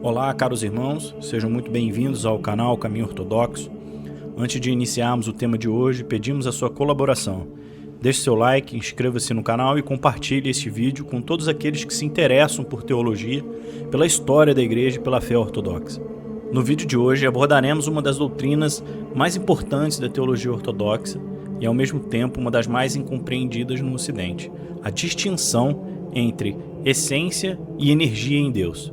Olá, caros irmãos, sejam muito bem-vindos ao canal Caminho Ortodoxo. Antes de iniciarmos o tema de hoje, pedimos a sua colaboração. Deixe seu like, inscreva-se no canal e compartilhe este vídeo com todos aqueles que se interessam por teologia, pela história da igreja e pela fé ortodoxa. No vídeo de hoje abordaremos uma das doutrinas mais importantes da teologia ortodoxa e ao mesmo tempo uma das mais incompreendidas no Ocidente, a distinção entre essência e energia em Deus.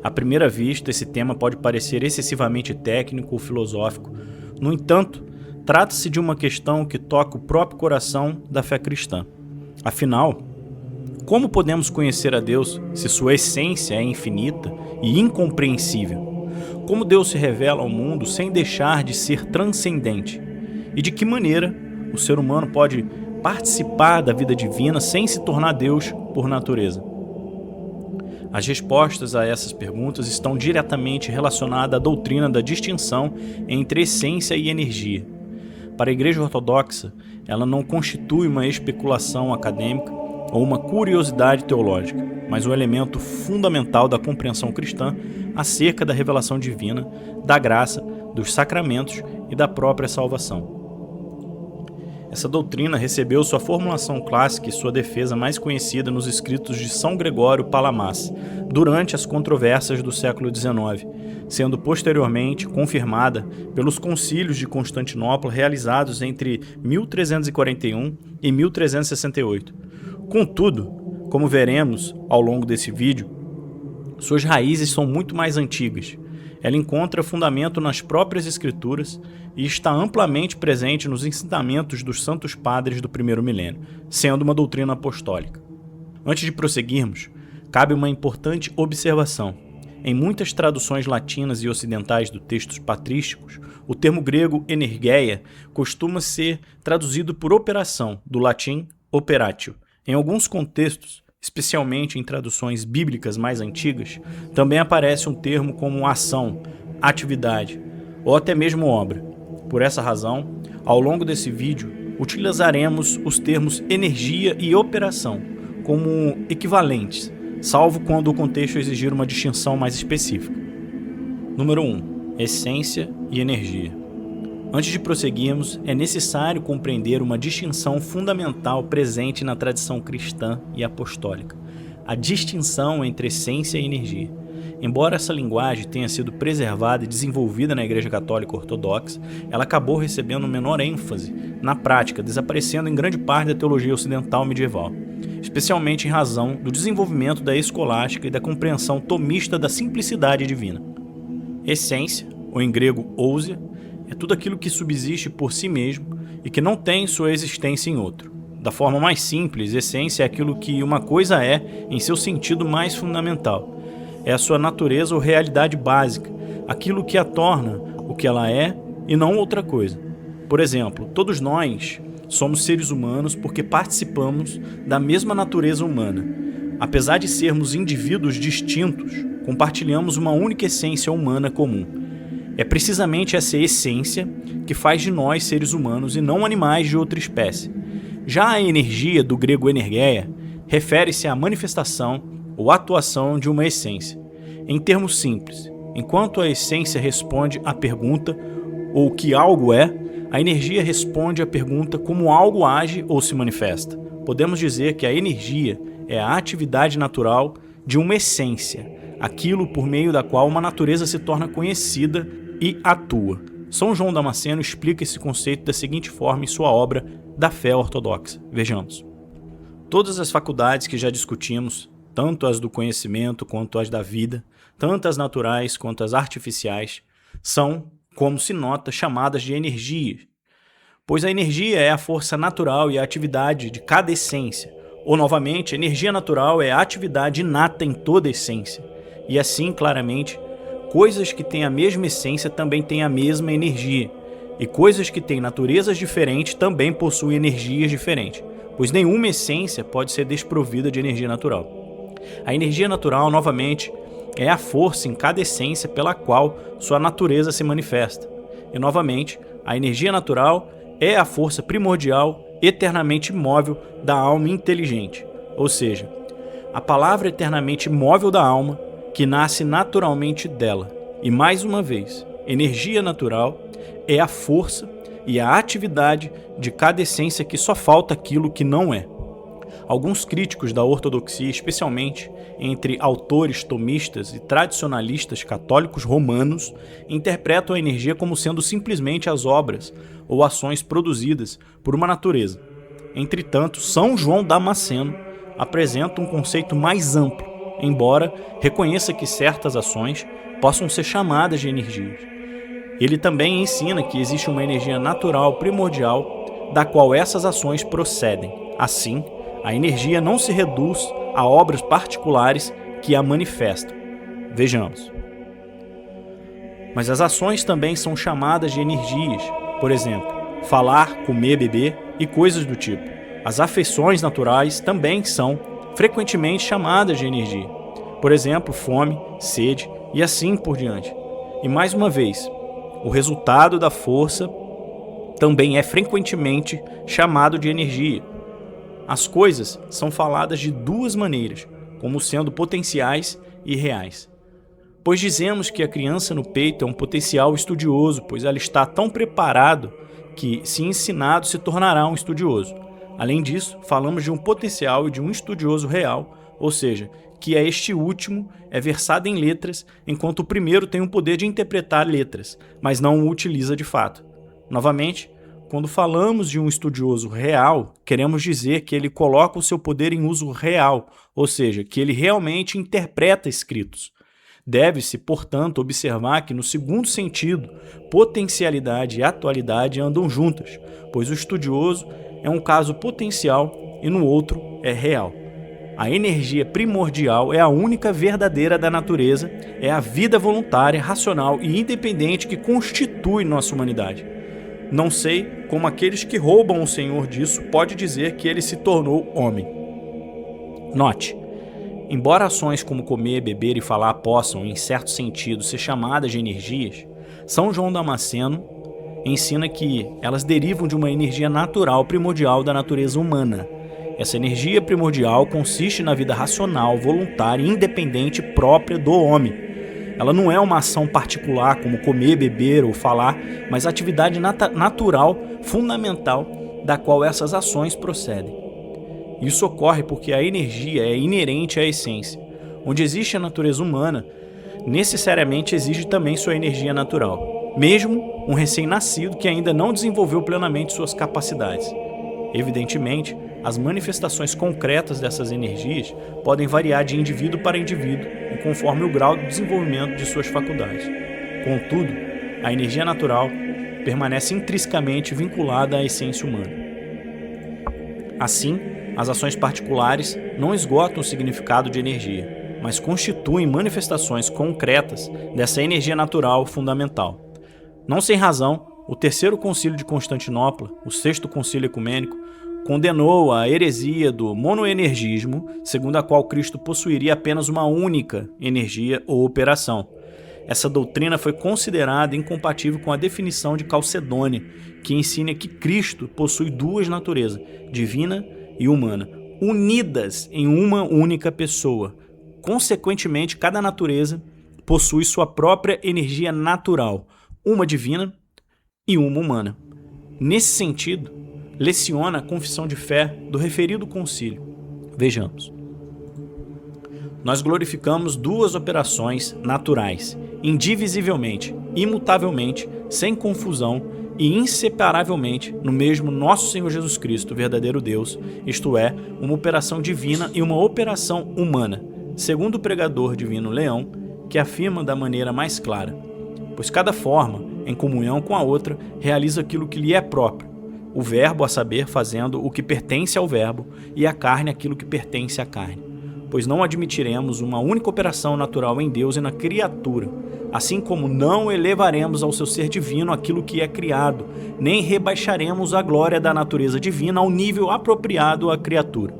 À primeira vista, esse tema pode parecer excessivamente técnico ou filosófico. No entanto, trata-se de uma questão que toca o próprio coração da fé cristã. Afinal, como podemos conhecer a Deus se sua essência é infinita e incompreensível? Como Deus se revela ao mundo sem deixar de ser transcendente? E de que maneira o ser humano pode participar da vida divina sem se tornar Deus por natureza? As respostas a essas perguntas estão diretamente relacionadas à doutrina da distinção entre essência e energia. Para a Igreja Ortodoxa, ela não constitui uma especulação acadêmica ou uma curiosidade teológica, mas um elemento fundamental da compreensão cristã acerca da revelação divina, da graça, dos sacramentos e da própria salvação. Essa doutrina recebeu sua formulação clássica e sua defesa mais conhecida nos escritos de São Gregório Palamas, durante as controvérsias do século XIX, sendo posteriormente confirmada pelos concílios de Constantinopla realizados entre 1341 e 1368. Contudo, como veremos ao longo desse vídeo, suas raízes são muito mais antigas. Ela encontra fundamento nas próprias Escrituras e está amplamente presente nos ensinamentos dos santos padres do primeiro milênio, sendo uma doutrina apostólica. Antes de prosseguirmos, cabe uma importante observação. Em muitas traduções latinas e ocidentais dos textos patrísticos, o termo grego energeia costuma ser traduzido por operação, do latim operatio. Em alguns contextos, especialmente em traduções bíblicas mais antigas, também aparece um termo como ação, atividade, ou até mesmo obra. Por essa razão, ao longo desse vídeo, utilizaremos os termos energia e operação como equivalentes, salvo quando o contexto exigir uma distinção mais específica. Número 1. Essência e energia. Antes de prosseguirmos, é necessário compreender uma distinção fundamental presente na tradição cristã e apostólica: a distinção entre essência e energia. Embora essa linguagem tenha sido preservada e desenvolvida na Igreja Católica Ortodoxa, ela acabou recebendo menor ênfase na prática, desaparecendo em grande parte da teologia ocidental medieval, especialmente em razão do desenvolvimento da escolástica e da compreensão tomista da simplicidade divina. Essência, ou em grego ousia, é tudo aquilo que subsiste por si mesmo e que não tem sua existência em outro. Da forma mais simples, essência é aquilo que uma coisa é em seu sentido mais fundamental. É a sua natureza ou realidade básica, aquilo que a torna o que ela é e não outra coisa. Por exemplo, todos nós somos seres humanos porque participamos da mesma natureza humana. Apesar de sermos indivíduos distintos, compartilhamos uma única essência humana comum. É precisamente essa essência que faz de nós seres humanos e não animais de outra espécie. Já a energia, do grego energeia, refere-se à manifestação ou atuação de uma essência. Em termos simples, enquanto a essência responde à pergunta ou o que algo é, a energia responde à pergunta como algo age ou se manifesta. Podemos dizer que a energia é a atividade natural de uma essência, aquilo por meio da qual uma natureza se torna conhecida e atua. São João Damasceno explica esse conceito da seguinte forma em sua obra Da Fé Ortodoxa. Vejamos. Todas as faculdades que já discutimos, tanto as do conhecimento quanto as da vida, tanto as naturais quanto as artificiais, são, como se nota, chamadas de energia, pois a energia é a força natural e a atividade de cada essência, ou novamente, a energia natural é a atividade inata em toda essência, e assim, claramente, coisas que têm a mesma essência também têm a mesma energia, e coisas que têm naturezas diferentes também possuem energias diferentes, pois nenhuma essência pode ser desprovida de energia natural. A energia natural, novamente, é a força em cada essência pela qual sua natureza se manifesta. E, novamente, a energia natural é a força primordial, eternamente imóvel da alma inteligente. Ou seja, a palavra eternamente imóvel da alma que nasce naturalmente dela. E mais uma vez, energia natural é a força e a atividade de cada essência que só falta aquilo que não é. Alguns críticos da ortodoxia, especialmente entre autores tomistas e tradicionalistas católicos romanos, interpretam a energia como sendo simplesmente as obras ou ações produzidas por uma natureza. Entretanto, São João Damasceno apresenta um conceito mais amplo, embora reconheça que certas ações possam ser chamadas de energias. Ele também ensina que existe uma energia natural primordial da qual essas ações procedem. Assim, a energia não se reduz a obras particulares que a manifestam. Vejamos. Mas as ações também são chamadas de energias. Por exemplo, falar, comer, beber e coisas do tipo. As afeições naturais também são frequentemente chamadas de energia. Por exemplo, fome, sede e assim por diante. E mais uma vez, o resultado da força também é frequentemente chamado de energia. As coisas são faladas de duas maneiras, como sendo potenciais e reais. Pois dizemos que a criança no peito é um potencial estudioso, pois ela está tão preparado que, se ensinado, se tornará um estudioso. Além disso, falamos de um potencial e de um estudioso real, ou seja, que este último é versado em letras, enquanto o primeiro tem o poder de interpretar letras, mas não o utiliza de fato. Novamente, quando falamos de um estudioso real, queremos dizer que ele coloca o seu poder em uso real, ou seja, que ele realmente interpreta escritos. Deve-se, portanto, observar que no segundo sentido, potencialidade e atualidade andam juntas, pois o estudioso é um caso potencial e no outro é real. A energia primordial é a única verdadeira da natureza, é a vida voluntária, racional e independente que constitui nossa humanidade. Não sei como aqueles que roubam o Senhor disso pode dizer que ele se tornou homem. Note, embora ações como comer, beber e falar possam, em certo sentido, ser chamadas de energias, São João Damasceno ensina que elas derivam de uma energia natural primordial da natureza humana. Essa energia primordial consiste na vida racional, voluntária e independente própria do homem. Ela não é uma ação particular como comer, beber ou falar, mas a atividade natural fundamental da qual essas ações procedem. Isso ocorre porque a energia é inerente à essência. Onde existe a natureza humana, necessariamente exige também sua energia natural, mesmo um recém-nascido que ainda não desenvolveu plenamente suas capacidades. Evidentemente, as manifestações concretas dessas energias podem variar de indivíduo para indivíduo e conforme o grau de desenvolvimento de suas faculdades. Contudo, a energia natural permanece intrinsecamente vinculada à essência humana. Assim, as ações particulares não esgotam o significado de energia, mas constituem manifestações concretas dessa energia natural fundamental. Não sem razão, o Terceiro Concílio de Constantinopla, o Sexto Concílio Ecumênico, condenou a heresia do monoenergismo, segundo a qual Cristo possuiria apenas uma única energia ou operação. Essa doutrina foi considerada incompatível com a definição de Calcedônia, que ensina que Cristo possui duas naturezas, divina e humana, unidas em uma única pessoa. Consequentemente, cada natureza possui sua própria energia natural, uma divina e uma humana. Nesse sentido, leciona a confissão de fé do referido concílio. Vejamos. Nós glorificamos duas operações naturais, indivisivelmente, imutavelmente, sem confusão e inseparavelmente no mesmo nosso Senhor Jesus Cristo, verdadeiro Deus, isto é, uma operação divina e uma operação humana, segundo o pregador divino Leão, que afirma da maneira mais clara, pois cada forma, em comunhão com a outra, realiza aquilo que lhe é próprio, o verbo, a saber, fazendo o que pertence ao verbo, e a carne aquilo que pertence à carne. Pois não admitiremos uma única operação natural em Deus e na criatura, assim como não elevaremos ao seu ser divino aquilo que é criado, nem rebaixaremos a glória da natureza divina ao nível apropriado à criatura.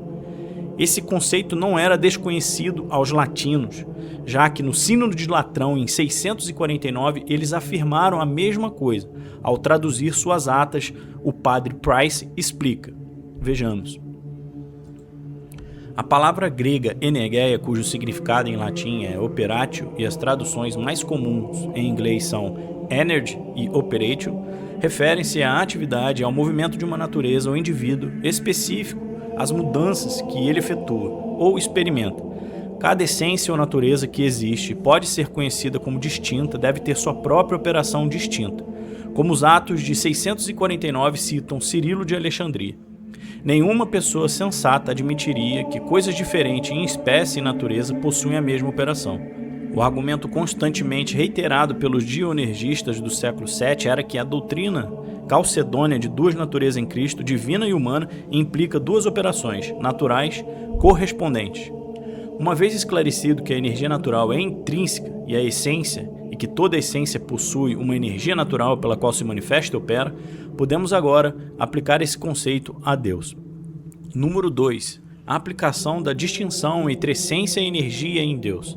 Esse conceito não era desconhecido aos latinos, já que no Sínodo de Latrão, em 649, eles afirmaram a mesma coisa. Ao traduzir suas atas, o padre Price explica. Vejamos. A palavra grega energeia, cujo significado em latim é operatio e as traduções mais comuns em inglês são energy e operatio, referem-se à atividade, ao movimento de uma natureza ou indivíduo específico, às mudanças que ele efetua ou experimenta. Cada essência ou natureza que existe pode ser conhecida como distinta, deve ter sua própria operação distinta, como os Atos de 649 citam Cirilo de Alexandria. Nenhuma pessoa sensata admitiria que coisas diferentes em espécie e natureza possuem a mesma operação. O argumento constantemente reiterado pelos dionergistas do século VII era que a doutrina calcedônia de duas naturezas em Cristo, divina e humana, implica duas operações naturais correspondentes. Uma vez esclarecido que a energia natural é intrínseca e a essência, e que toda essência possui uma energia natural pela qual se manifesta e opera, podemos agora aplicar esse conceito a Deus. Número 2. A aplicação da distinção entre essência e energia em Deus.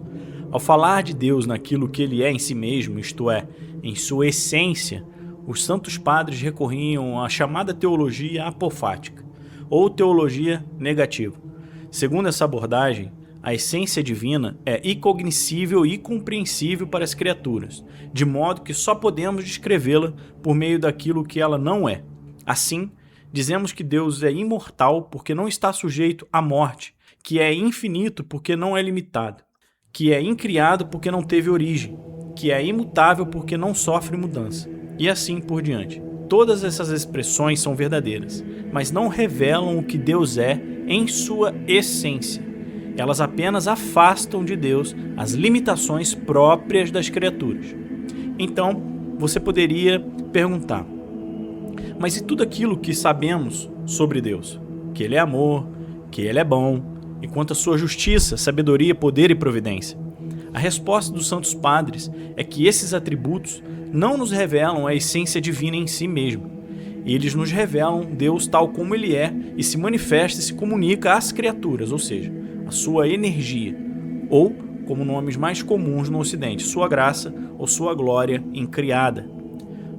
Ao falar de Deus naquilo que ele é em si mesmo, isto é, em sua essência, os santos padres recorriam à chamada teologia apofática, ou teologia negativa. Segundo essa abordagem, a essência divina é incognoscível e incompreensível para as criaturas, de modo que só podemos descrevê-la por meio daquilo que ela não é. Assim, dizemos que Deus é imortal porque não está sujeito à morte, que é infinito porque não é limitado, que é incriado porque não teve origem, que é imutável porque não sofre mudança, e assim por diante. Todas essas expressões são verdadeiras, mas não revelam o que Deus é em sua essência. Elas apenas afastam de Deus as limitações próprias das criaturas. Então, você poderia perguntar, mas e tudo aquilo que sabemos sobre Deus? Que Ele é amor, que Ele é bom, e quanto à sua justiça, sabedoria, poder e providência? A resposta dos santos padres é que esses atributos não nos revelam a essência divina em si mesmo. Eles nos revelam Deus tal como Ele é e se manifesta e se comunica às criaturas, ou seja, a sua energia, ou, como nomes mais comuns no Ocidente, sua graça ou sua glória incriada.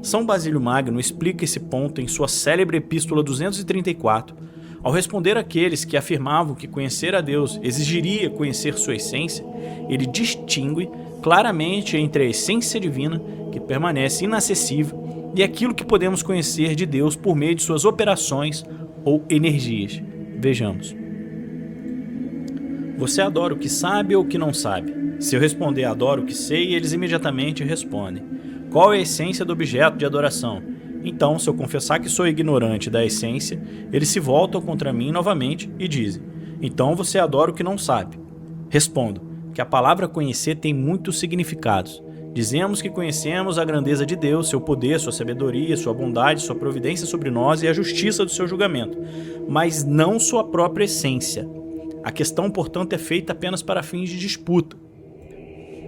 São Basílio Magno explica esse ponto em sua célebre Epístola 234, ao responder àqueles que afirmavam que conhecer a Deus exigiria conhecer sua essência. Ele distingue claramente entre a essência divina, que permanece inacessível, e aquilo que podemos conhecer de Deus por meio de suas operações ou energias. Vejamos. Você adora o que sabe ou o que não sabe? Se eu responder adoro o que sei, eles imediatamente respondem: qual é a essência do objeto de adoração? Então, se eu confessar que sou ignorante da essência, eles se voltam contra mim novamente e dizem: então você adora o que não sabe. Respondo que a palavra conhecer tem muitos significados. Dizemos que conhecemos a grandeza de Deus, seu poder, sua sabedoria, sua bondade, sua providência sobre nós e a justiça do seu julgamento, mas não sua própria essência. A questão, portanto, é feita apenas para fins de disputa,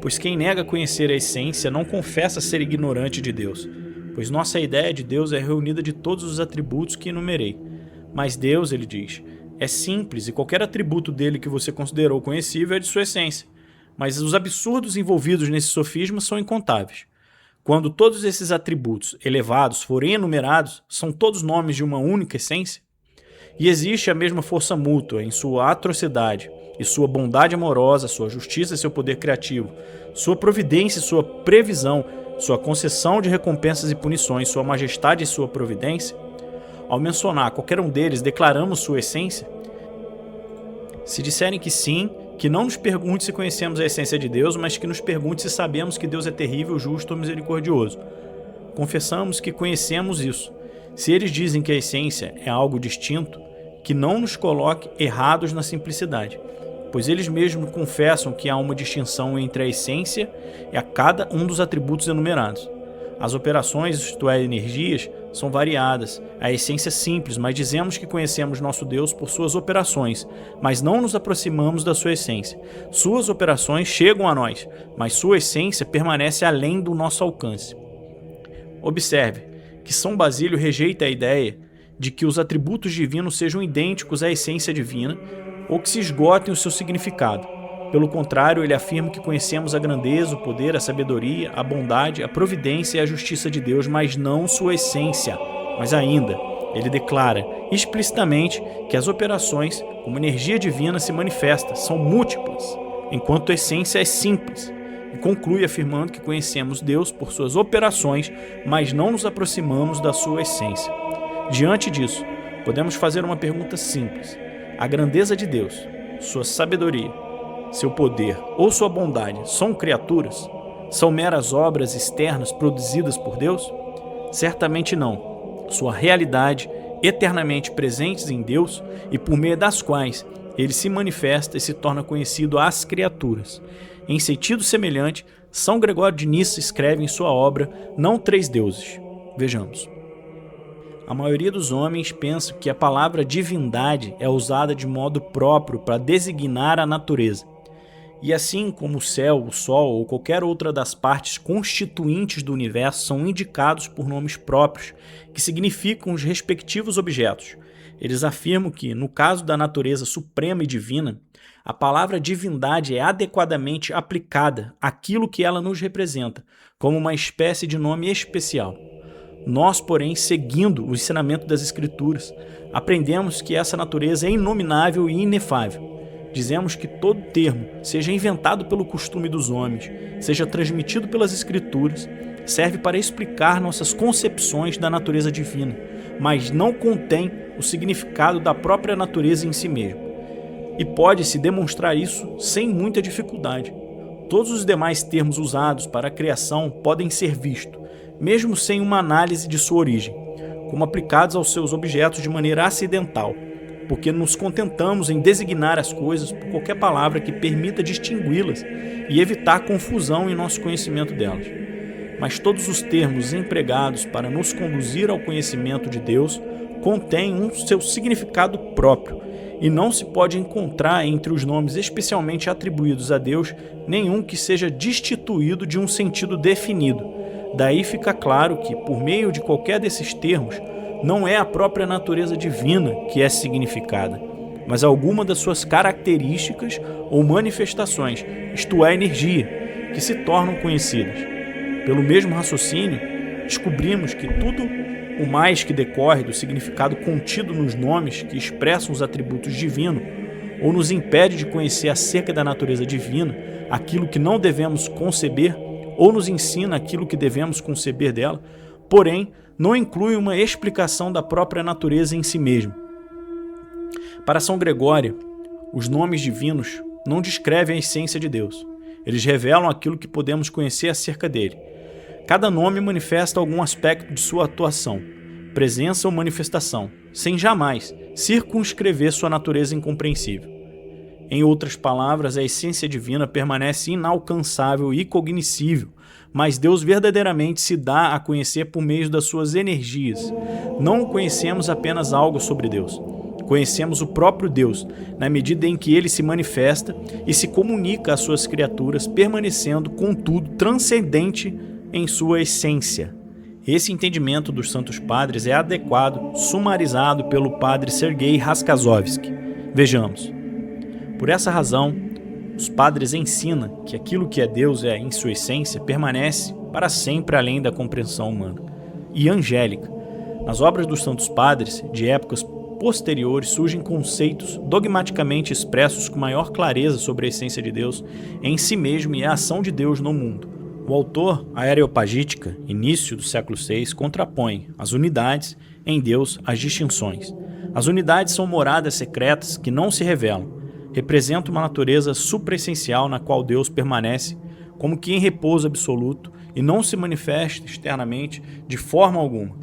pois quem nega conhecer a essência não confessa ser ignorante de Deus, pois nossa ideia de Deus é reunida de todos os atributos que enumerei. Mas Deus, ele diz, é simples e qualquer atributo dele que você considerou conhecível é de sua essência, mas os absurdos envolvidos nesse sofisma são incontáveis. Quando todos esses atributos elevados forem enumerados, são todos nomes de uma única essência? E existe a mesma força mútua em sua atrocidade e sua bondade amorosa, sua justiça e seu poder criativo, sua providência e sua previsão, sua concessão de recompensas e punições, sua majestade e sua providência? Ao mencionar qualquer um deles, declaramos sua essência? Se disserem que sim, que não nos pergunte se conhecemos a essência de Deus, mas que nos pergunte se sabemos que Deus é terrível, justo ou misericordioso. Confessamos que conhecemos isso. Se eles dizem que a essência é algo distinto, que não nos coloque errados na simplicidade, pois eles mesmos confessam que há uma distinção entre a essência e a cada um dos atributos enumerados. As operações, isto é, energias, são variadas. A essência é simples, mas dizemos que conhecemos nosso Deus por suas operações, mas não nos aproximamos da sua essência. Suas operações chegam a nós, mas sua essência permanece além do nosso alcance. Observe que São Basílio rejeita a ideia de que os atributos divinos sejam idênticos à essência divina ou que se esgotem o seu significado. Pelo contrário, ele afirma que conhecemos a grandeza, o poder, a sabedoria, a bondade, a providência e a justiça de Deus, mas não sua essência. Mas ainda, Ele declara explicitamente que as operações, como energia divina, se manifesta, são múltiplas, enquanto a essência é simples, e conclui afirmando que conhecemos Deus por suas operações, mas não nos aproximamos da sua essência. Diante disso, podemos fazer uma pergunta simples: a grandeza de Deus, sua sabedoria, seu poder ou sua bondade são criaturas? São meras obras externas produzidas por Deus? Certamente não. Sua realidade, eternamente presentes em Deus e por meio das quais ele se manifesta e se torna conhecido às criaturas. Em sentido semelhante, São Gregório de Nissa escreve em sua obra Não Três Deuses. Vejamos. A maioria dos homens pensa que a palavra divindade é usada de modo próprio para designar a natureza. E assim como o céu, o sol ou qualquer outra das partes constituintes do universo são indicados por nomes próprios, que significam os respectivos objetos, eles afirmam que, no caso da natureza suprema e divina, a palavra divindade é adequadamente aplicada àquilo que ela nos representa, como uma espécie de nome especial. Nós, porém, seguindo o ensinamento das Escrituras, aprendemos que essa natureza é inominável e inefável. Dizemos que todo termo, seja inventado pelo costume dos homens, seja transmitido pelas Escrituras, serve para explicar nossas concepções da natureza divina, mas não contém o significado da própria natureza em si mesmo. E pode-se demonstrar isso sem muita dificuldade. Todos os demais termos usados para a criação podem ser vistos, mesmo sem uma análise de sua origem, como aplicados aos seus objetos de maneira acidental, porque nos contentamos em designar as coisas por qualquer palavra que permita distingui-las e evitar confusão em nosso conhecimento delas. Mas todos os termos empregados para nos conduzir ao conhecimento de Deus contêm um seu significado próprio, e não se pode encontrar entre os nomes especialmente atribuídos a Deus nenhum que seja destituído de um sentido definido. Daí fica claro que, por meio de qualquer desses termos, não é a própria natureza divina que é significada, mas alguma das suas características ou manifestações, isto é, energia, que se tornam conhecidas. Pelo mesmo raciocínio, descobrimos que tudo o mais que decorre do significado contido nos nomes que expressam os atributos divinos, ou nos impede de conhecer acerca da natureza divina aquilo que não devemos conceber, ou nos ensina aquilo que devemos conceber dela, porém, não inclui uma explicação da própria natureza em si mesmo. Para São Gregório, os nomes divinos não descrevem a essência de Deus. Eles revelam aquilo que podemos conhecer acerca dele. Cada nome manifesta algum aspecto de sua atuação, presença ou manifestação, sem jamais circunscrever sua natureza incompreensível. Em outras palavras, a essência divina permanece inalcançável e cognoscível, mas Deus verdadeiramente se dá a conhecer por meio das suas energias. Não conhecemos apenas algo sobre Deus. Conhecemos o próprio Deus, na medida em que ele se manifesta e se comunica às suas criaturas, permanecendo, contudo, transcendente em sua essência. Esse entendimento dos Santos Padres é adequado, sumarizado pelo padre Sergei Raskazovsky. Vejamos. Por essa razão, os padres ensinam que aquilo que é Deus em sua essência, permanece para sempre além da compreensão humana. E angélica. Nas obras dos Santos Padres, de épocas posteriores, surgem conceitos dogmaticamente expressos com maior clareza sobre a essência de Deus em si mesmo e a ação de Deus no mundo. O autor, a Areopagítica, início do século VI, contrapõe as unidades em Deus às distinções. As unidades são moradas secretas que não se revelam. Representa uma natureza supraessencial na qual Deus permanece como que em repouso absoluto e não se manifesta externamente de forma alguma.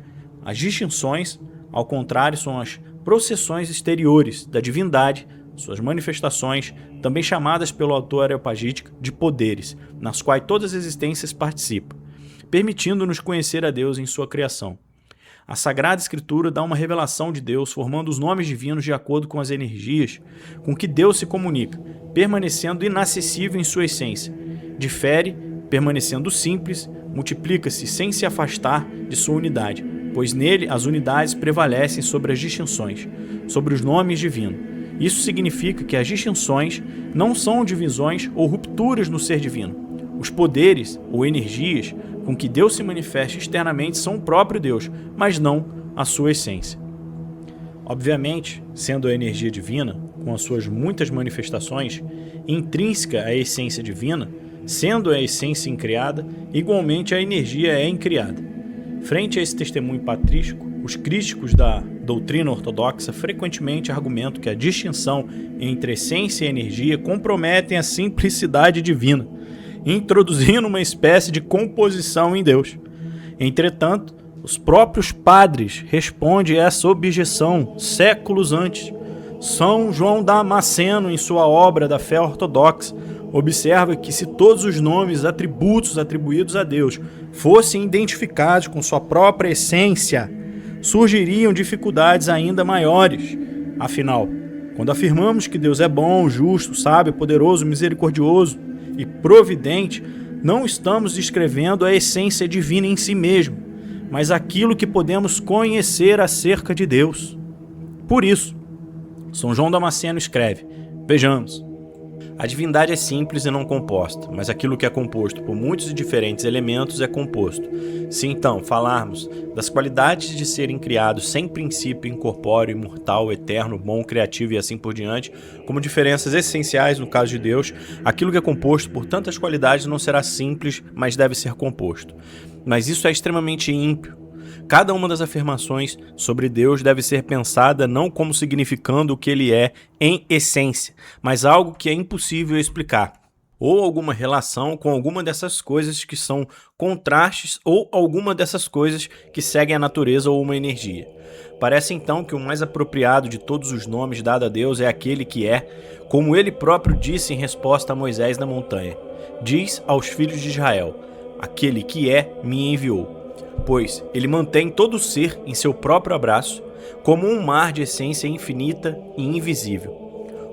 As distinções, ao contrário, são as processões exteriores da divindade, suas manifestações, também chamadas pelo autor Areopagítica de poderes, nas quais todas as existências participam, permitindo-nos conhecer a Deus em sua criação. A Sagrada Escritura dá uma revelação de Deus, formando os nomes divinos de acordo com as energias com que Deus se comunica, permanecendo inacessível em sua essência. Difere, permanecendo simples, multiplica-se sem se afastar de sua unidade, pois nele as unidades prevalecem sobre as distinções, sobre os nomes divinos. Isso significa que as distinções não são divisões ou rupturas no ser divino. Os poderes ou energias com que Deus se manifesta externamente são o próprio Deus, mas não a sua essência. Obviamente, sendo a energia divina, com as suas muitas manifestações, intrínseca à essência divina, sendo a essência incriada, igualmente a energia é incriada. Frente a esse testemunho patrístico, os críticos da doutrina ortodoxa frequentemente argumentam que a distinção entre essência e energia comprometem a simplicidade divina, introduzindo uma espécie de composição em Deus. Entretanto, os próprios padres respondem a essa objeção séculos antes. São João Damasceno, em sua obra da fé ortodoxa, observa que se todos os nomes, atributos atribuídos a Deus fossem identificados com sua própria essência, surgiriam dificuldades ainda maiores. Afinal, quando afirmamos que Deus é bom, justo, sábio, poderoso, misericordioso e providente, não estamos descrevendo a essência divina em si mesmo, mas aquilo que podemos conhecer acerca de Deus. Por isso, São João Damasceno escreve: vejamos, a divindade é simples e não composta, mas aquilo que é composto por muitos e diferentes elementos é composto. Se então falarmos das qualidades de serem criados sem princípio, incorpóreo, imortal, eterno, bom, criativo e assim por diante, como diferenças essenciais no caso de Deus, aquilo que é composto por tantas qualidades não será simples, mas deve ser composto. Mas isso é extremamente ímpio. Cada uma das afirmações sobre Deus deve ser pensada não como significando o que ele é em essência, mas algo que é impossível explicar, ou alguma relação com alguma dessas coisas que são contrastes, ou alguma dessas coisas que seguem a natureza ou uma energia. Parece então que o mais apropriado de todos os nomes dado a Deus é aquele que é, como ele próprio disse em resposta a Moisés na montanha. Diz aos filhos de Israel: aquele que é me enviou. Pois ele mantém todo o ser em seu próprio abraço, como um mar de essência infinita e invisível.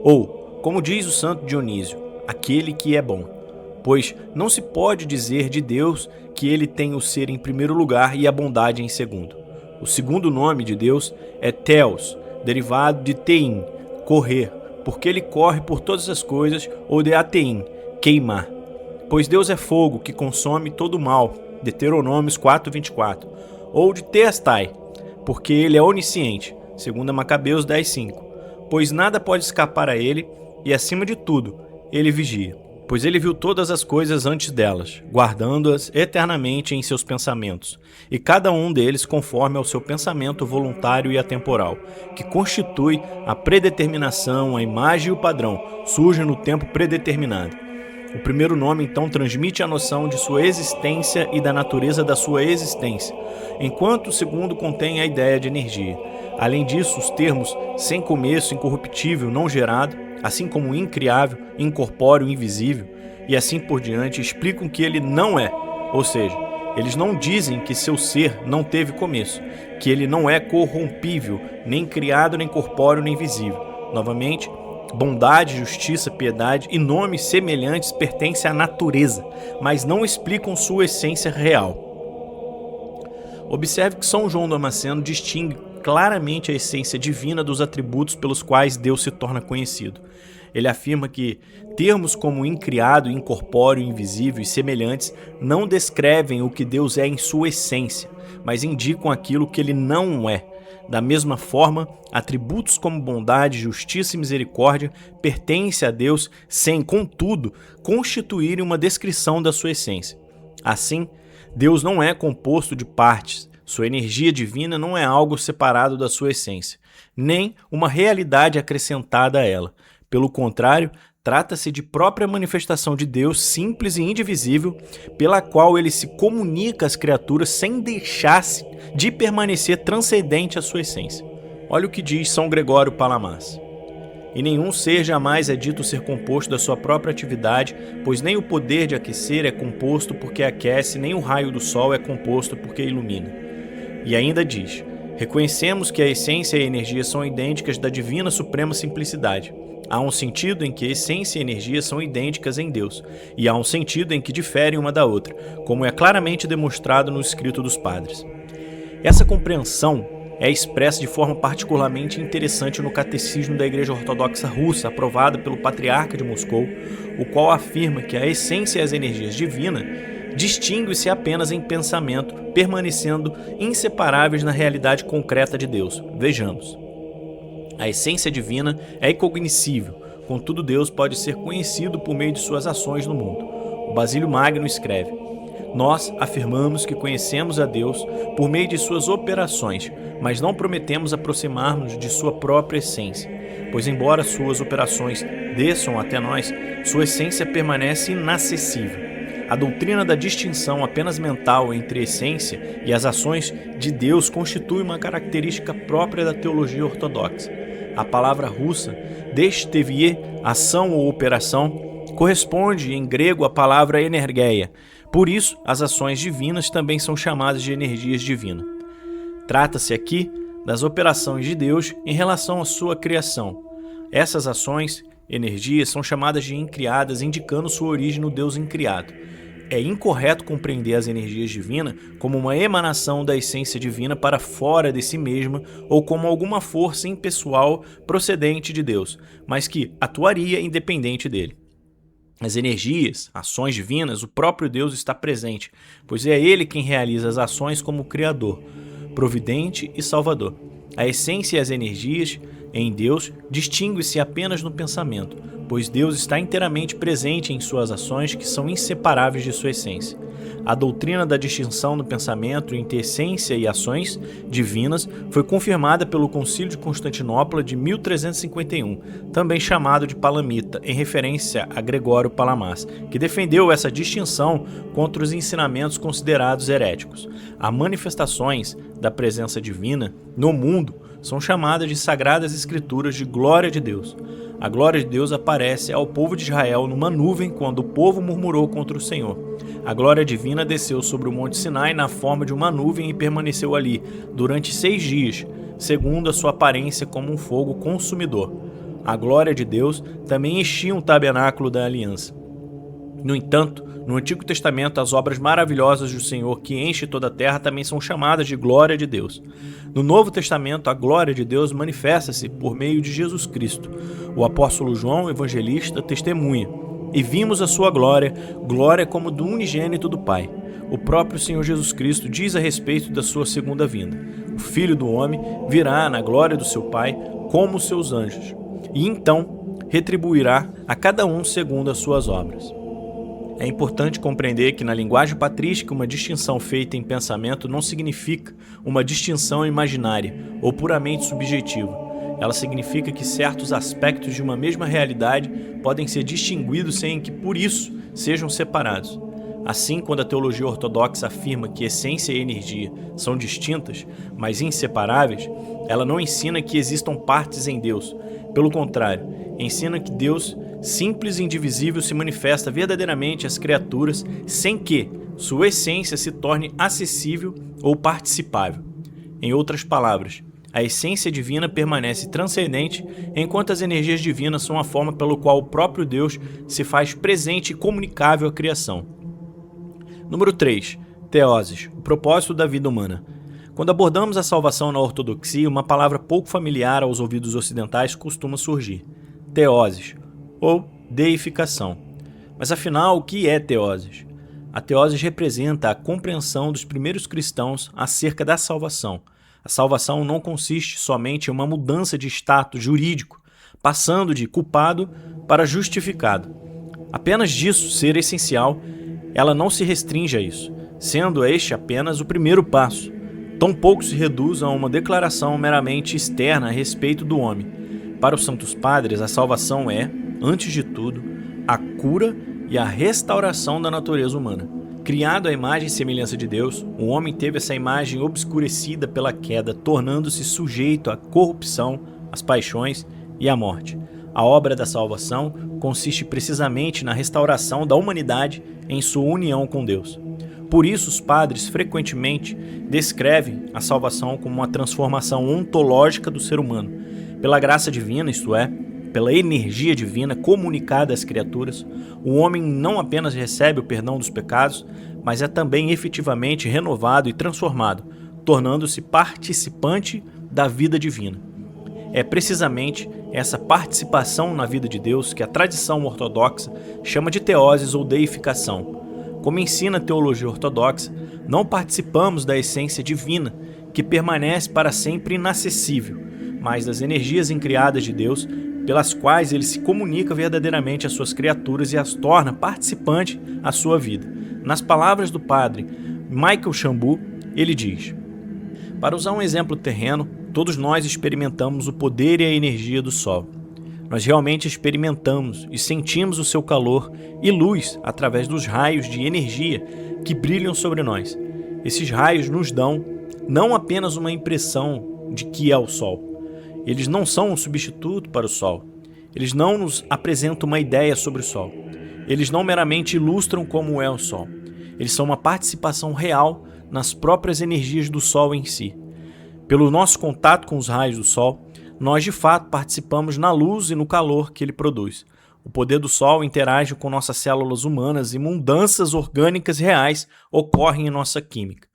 Ou, como diz o santo Dionísio, aquele que é bom. Pois não se pode dizer de Deus que ele tem o ser em primeiro lugar e a bondade em segundo. O segundo nome de Deus é Theos, derivado de Teim, correr, porque ele corre por todas as coisas, ou de Ateim, queimar. Pois Deus é fogo que consome todo o mal, Deuteronômios 4:24, ou de Teastai, porque ele é onisciente, 2 Macabeus 10:5, pois nada pode escapar a ele, e acima de tudo, ele vigia, pois ele viu todas as coisas antes delas, guardando-as eternamente em seus pensamentos, e cada um deles conforme ao seu pensamento voluntário e atemporal, que constitui a predeterminação, a imagem e o padrão, surge no tempo predeterminado. O primeiro nome, então, transmite a noção de sua existência e da natureza da sua existência, enquanto o segundo contém a ideia de energia. Além disso, os termos sem começo, incorruptível, não gerado, assim como incriável, incorpóreo, invisível, e assim por diante, explicam que ele não é, ou seja, eles não dizem que seu ser não teve começo, que ele não é corrompível, nem criado, nem corpóreo, nem visível. Novamente, bondade, justiça, piedade e nomes semelhantes pertencem à natureza, mas não explicam sua essência real. Observe que São João Damasceno distingue claramente a essência divina dos atributos pelos quais Deus se torna conhecido. Ele afirma que termos como incriado, incorpóreo, invisível e semelhantes não descrevem o que Deus é em sua essência, mas indicam aquilo que ele não é. Da mesma forma, atributos como bondade, justiça e misericórdia pertencem a Deus sem, contudo, constituírem uma descrição da sua essência. Assim, Deus não é composto de partes, sua energia divina não é algo separado da sua essência, nem uma realidade acrescentada a ela. Pelo contrário, trata-se de própria manifestação de Deus simples e indivisível, pela qual ele se comunica às criaturas sem deixar-se de permanecer transcendente à sua essência. Olha o que diz São Gregório Palamas. E nenhum ser jamais é dito ser composto da sua própria atividade, pois nem o poder de aquecer é composto porque aquece, nem o raio do sol é composto porque ilumina. E ainda diz: reconhecemos que a essência e a energia são idênticas da divina suprema simplicidade. Há um sentido em que essência e energia são idênticas em Deus, e há um sentido em que diferem uma da outra, como é claramente demonstrado no escrito dos padres. Essa compreensão é expressa de forma particularmente interessante no Catecismo da Igreja Ortodoxa Russa, aprovado pelo Patriarca de Moscou, o qual afirma que a essência e as energias divinas distinguem-se apenas em pensamento, permanecendo inseparáveis na realidade concreta de Deus. Vejamos. A essência divina é incognoscível, contudo Deus pode ser conhecido por meio de suas ações no mundo. O Basílio Magno escreve: nós afirmamos que conhecemos a Deus por meio de suas operações, mas não prometemos aproximar-nos de sua própria essência, pois embora suas operações desçam até nós, sua essência permanece inacessível. A doutrina da distinção apenas mental entre a essência e as ações de Deus constitui uma característica própria da teologia ortodoxa. A palavra russa destevie, ação ou operação, corresponde em grego à palavra energeia. Por isso, as ações divinas também são chamadas de energias divinas. Trata-se aqui das operações de Deus em relação à sua criação. Essas ações, energias, são chamadas de incriadas, indicando sua origem no Deus incriado. É incorreto compreender as energias divinas como uma emanação da essência divina para fora de si mesma ou como alguma força impessoal procedente de Deus, mas que atuaria independente dele. As energias, ações divinas, o próprio Deus está presente, pois é Ele quem realiza as ações como Criador, Providente e Salvador. A essência e as energias em Deus distinguem-se apenas no pensamento, pois Deus está inteiramente presente em suas ações que são inseparáveis de sua essência. A doutrina da distinção no pensamento entre essência e ações divinas foi confirmada pelo Concílio de Constantinopla de 1351, também chamado de Palamita, em referência a Gregório Palamas, que defendeu essa distinção contra os ensinamentos considerados heréticos. As manifestações da presença divina no mundo são chamadas de Sagradas Escrituras de glória de Deus. A glória de Deus aparece ao povo de Israel numa nuvem quando o povo murmurou contra o Senhor. A glória divina desceu sobre o Monte Sinai na forma de uma nuvem e permaneceu ali durante 6 dias, segundo a sua aparência como um fogo consumidor. A glória de Deus também enchia um tabernáculo da aliança. No entanto, no Antigo Testamento, as obras maravilhosas do Senhor que enche toda a terra também são chamadas de glória de Deus. No Novo Testamento, a glória de Deus manifesta-se por meio de Jesus Cristo. O apóstolo João, evangelista, testemunha: e vimos a sua glória, glória como do unigênito do Pai. O próprio Senhor Jesus Cristo diz a respeito da sua segunda vinda: o Filho do Homem virá na glória do seu Pai como os seus anjos, e então retribuirá a cada um segundo as suas obras. É importante compreender que na linguagem patrística uma distinção feita em pensamento não significa uma distinção imaginária ou puramente subjetiva. Ela significa que certos aspectos de uma mesma realidade podem ser distinguidos sem que por isso sejam separados. Assim, quando a teologia ortodoxa afirma que essência e energia são distintas, mas inseparáveis, ela não ensina que existam partes em Deus. Pelo contrário, ensina que Deus, simples e indivisível, se manifesta verdadeiramente às criaturas sem que sua essência se torne acessível ou participável. Em outras palavras, a essência divina permanece transcendente, enquanto as energias divinas são a forma pela qual o próprio Deus se faz presente e comunicável à criação. Número 3. Teoses, o propósito da vida humana. Quando abordamos a salvação na ortodoxia, uma palavra pouco familiar aos ouvidos ocidentais costuma surgir: teoses, ou deificação. Mas afinal, o que é teoses? A teoses representa a compreensão dos primeiros cristãos acerca da salvação. A salvação não consiste somente em uma mudança de status jurídico, passando de culpado para justificado. Apenas disso ser essencial, ela não se restringe a isso, sendo este apenas o primeiro passo. Tampouco se reduz a uma declaração meramente externa a respeito do homem. Para os Santos Padres, a salvação é, antes de tudo, a cura e a restauração da natureza humana. Criado à imagem e semelhança de Deus, o homem teve essa imagem obscurecida pela queda, tornando-se sujeito à corrupção, às paixões e à morte. A obra da salvação consiste precisamente na restauração da humanidade em sua união com Deus. Por isso, os padres frequentemente descrevem a salvação como uma transformação ontológica do ser humano. Pela graça divina, isto é, pela energia divina comunicada às criaturas, o homem não apenas recebe o perdão dos pecados, mas é também efetivamente renovado e transformado, tornando-se participante da vida divina. É precisamente essa participação na vida de Deus que a tradição ortodoxa chama de teoses ou deificação. Como ensina a teologia ortodoxa, não participamos da essência divina, que permanece para sempre inacessível, mas das energias incriadas de Deus, pelas quais ele se comunica verdadeiramente às suas criaturas e as torna participantes à sua vida. Nas palavras do padre Michael Chambu, ele diz: para usar um exemplo terreno, todos nós experimentamos o poder e a energia do Sol. Nós realmente experimentamos e sentimos o seu calor e luz através dos raios de energia que brilham sobre nós. Esses raios nos dão não apenas uma impressão de que é o Sol. Eles não são um substituto para o Sol. Eles não nos apresentam uma ideia sobre o Sol. Eles não meramente ilustram como é o Sol. Eles são uma participação real nas próprias energias do Sol em si. Pelo nosso contato com os raios do Sol, nós de fato participamos na luz e no calor que ele produz. O poder do Sol interage com nossas células humanas e mudanças orgânicas reais ocorrem em nossa química.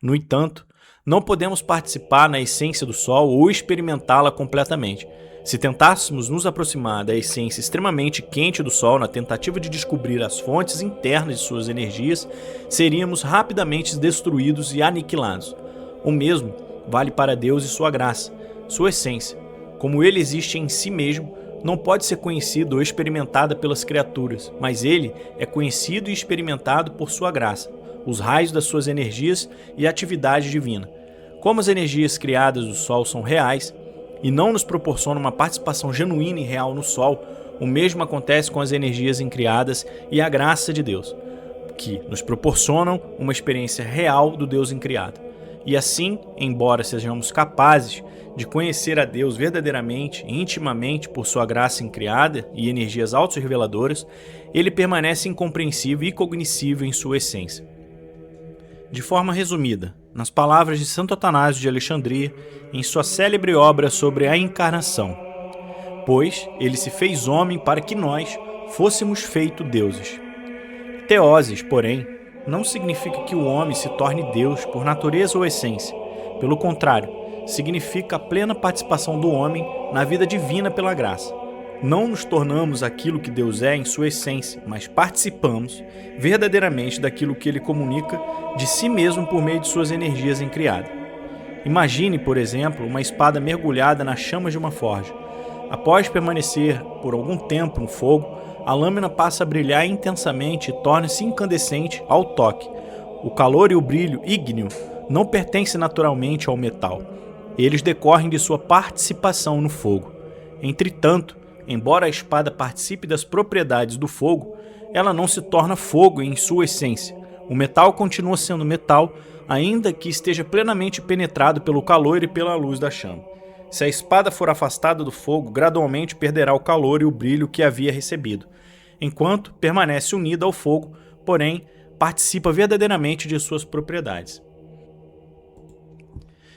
No entanto, não podemos participar na essência do Sol ou experimentá-la completamente. Se tentássemos nos aproximar da essência extremamente quente do Sol na tentativa de descobrir as fontes internas de suas energias, seríamos rapidamente destruídos e aniquilados. O mesmo vale para Deus e sua graça, sua essência. Como ele existe em si mesmo, não pode ser conhecido ou experimentada pelas criaturas, mas ele é conhecido e experimentado por sua graça, os raios das suas energias e a atividade divina. Como as energias criadas do Sol são reais e não nos proporcionam uma participação genuína e real no Sol, o mesmo acontece com as energias incriadas e a graça de Deus, que nos proporcionam uma experiência real do Deus incriado. E assim, embora sejamos capazes de conhecer a Deus verdadeiramente e intimamente por sua graça incriada e energias autorreveladoras, ele permanece incompreensível e cognoscível em sua essência. De forma resumida, nas palavras de Santo Atanásio de Alexandria, em sua célebre obra sobre a encarnação: pois ele se fez homem para que nós fôssemos feitos deuses. Teoses, porém, não significa que o homem se torne Deus por natureza ou essência. Pelo contrário, significa a plena participação do homem na vida divina pela graça. Não nos tornamos aquilo que Deus é em sua essência, mas participamos verdadeiramente daquilo que ele comunica de si mesmo por meio de suas energias incriadas. Imagine, por exemplo, uma espada mergulhada nas chamas de uma forja. Após permanecer por algum tempo no fogo, a lâmina passa a brilhar intensamente e torna-se incandescente ao toque. O calor e o brilho ígneo não pertencem naturalmente ao metal. Eles decorrem de sua participação no fogo. Entretanto, embora a espada participe das propriedades do fogo, ela não se torna fogo em sua essência. O metal continua sendo metal, ainda que esteja plenamente penetrado pelo calor e pela luz da chama. Se a espada for afastada do fogo, gradualmente perderá o calor e o brilho que havia recebido, enquanto permanece unida ao fogo, porém participa verdadeiramente de suas propriedades.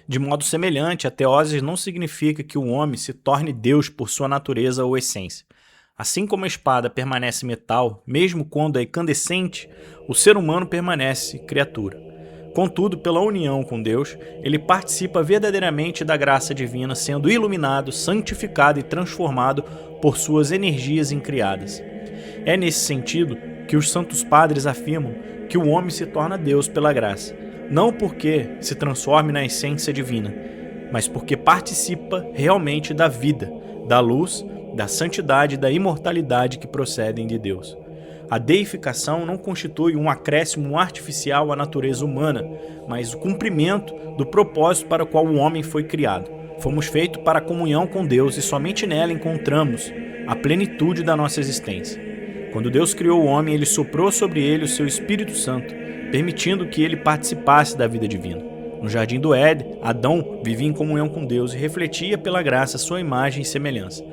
De modo semelhante, a teoses não significa que o homem se torne Deus por sua natureza ou essência. Assim como a espada permanece metal, mesmo quando é incandescente, o ser humano permanece criatura. Contudo, pela união com Deus, ele participa verdadeiramente da graça divina, sendo iluminado, santificado e transformado por suas energias incriadas. É nesse sentido que os santos padres afirmam que o homem se torna Deus pela graça, não porque se transforme na essência divina, mas porque participa realmente da vida, da luz, da santidade e da imortalidade que procedem de Deus. A deificação não constitui um acréscimo artificial à natureza humana, mas o cumprimento do propósito para o qual o homem foi criado. Fomos feitos para a comunhão com Deus e somente nela encontramos a plenitude da nossa existência. Quando Deus criou o homem, ele soprou sobre ele o seu Espírito Santo, permitindo que ele participasse da vida divina. No jardim do Éden, Adão vivia em comunhão com Deus e refletia pela graça sua imagem e semelhança.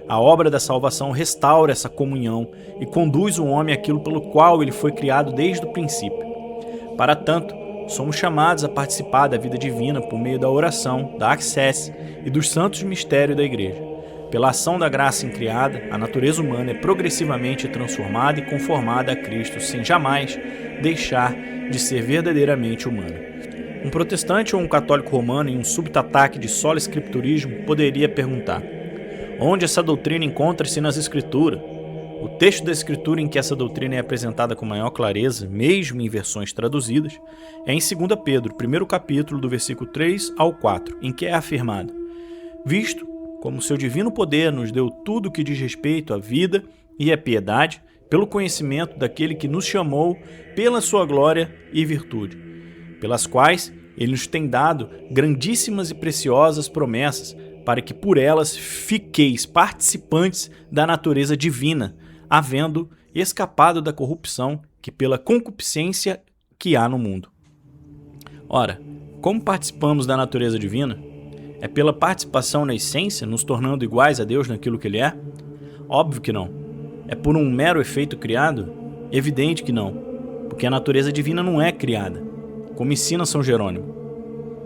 A obra da salvação restaura essa comunhão e conduz o homem àquilo pelo qual ele foi criado desde o princípio. Para tanto, somos chamados a participar da vida divina por meio da oração, da access e dos santos mistérios da Igreja. Pela ação da graça incriada, a natureza humana é progressivamente transformada e conformada a Cristo, sem jamais deixar de ser verdadeiramente humana. Um protestante ou um católico romano, em um súbito ataque de solo escriturismo, poderia perguntar: onde essa doutrina encontra-se nas Escrituras? O texto da Escritura em que essa doutrina é apresentada com maior clareza, mesmo em versões traduzidas, é em 2 Pedro, primeiro capítulo, do versículo 3 ao 4, em que é afirmado: visto como seu divino poder nos deu tudo o que diz respeito à vida e à piedade, pelo conhecimento daquele que nos chamou pela sua glória e virtude, pelas quais ele nos tem dado grandíssimas e preciosas promessas, para que por elas fiqueis participantes da natureza divina, havendo escapado da corrupção que pela concupiscência que há no mundo. Ora, como participamos da natureza divina? É pela participação na essência, nos tornando iguais a Deus naquilo que Ele é? Óbvio que não. É por um mero efeito criado? Evidente que não, porque a natureza divina não é criada, como ensina São Jerônimo.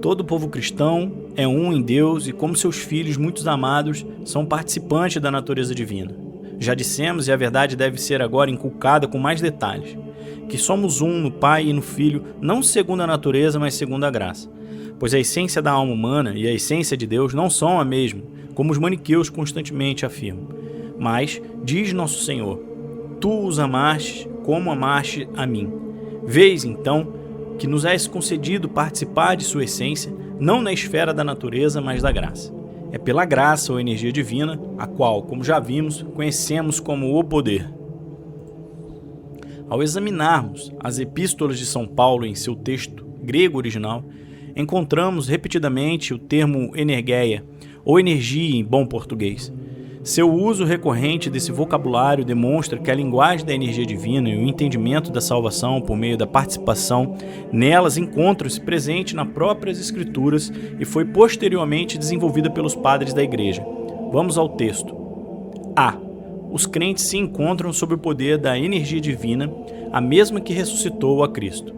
Todo povo cristão é um em Deus e, como seus filhos muitos amados, são participantes da natureza divina. Já dissemos, e a verdade deve ser agora inculcada com mais detalhes, que somos um no Pai e no Filho, não segundo a natureza, mas segundo a graça. Pois a essência da alma humana e a essência de Deus não são a mesma, como os maniqueus constantemente afirmam. Mas, diz nosso Senhor, tu os amaste como amaste a mim. Vês, então, que nos és concedido participar de sua essência, não na esfera da natureza, mas da graça. É pela graça ou energia divina, a qual, como já vimos, conhecemos como o poder. Ao examinarmos as epístolas de São Paulo em seu texto grego original, encontramos repetidamente o termo energeia, ou energia em bom português. Seu uso recorrente desse vocabulário demonstra que a linguagem da energia divina e o entendimento da salvação por meio da participação nelas encontram-se presente nas próprias Escrituras e foi posteriormente desenvolvida pelos padres da Igreja. Vamos ao texto. A. Os crentes se encontram sob o poder da energia divina, a mesma que ressuscitou a Cristo.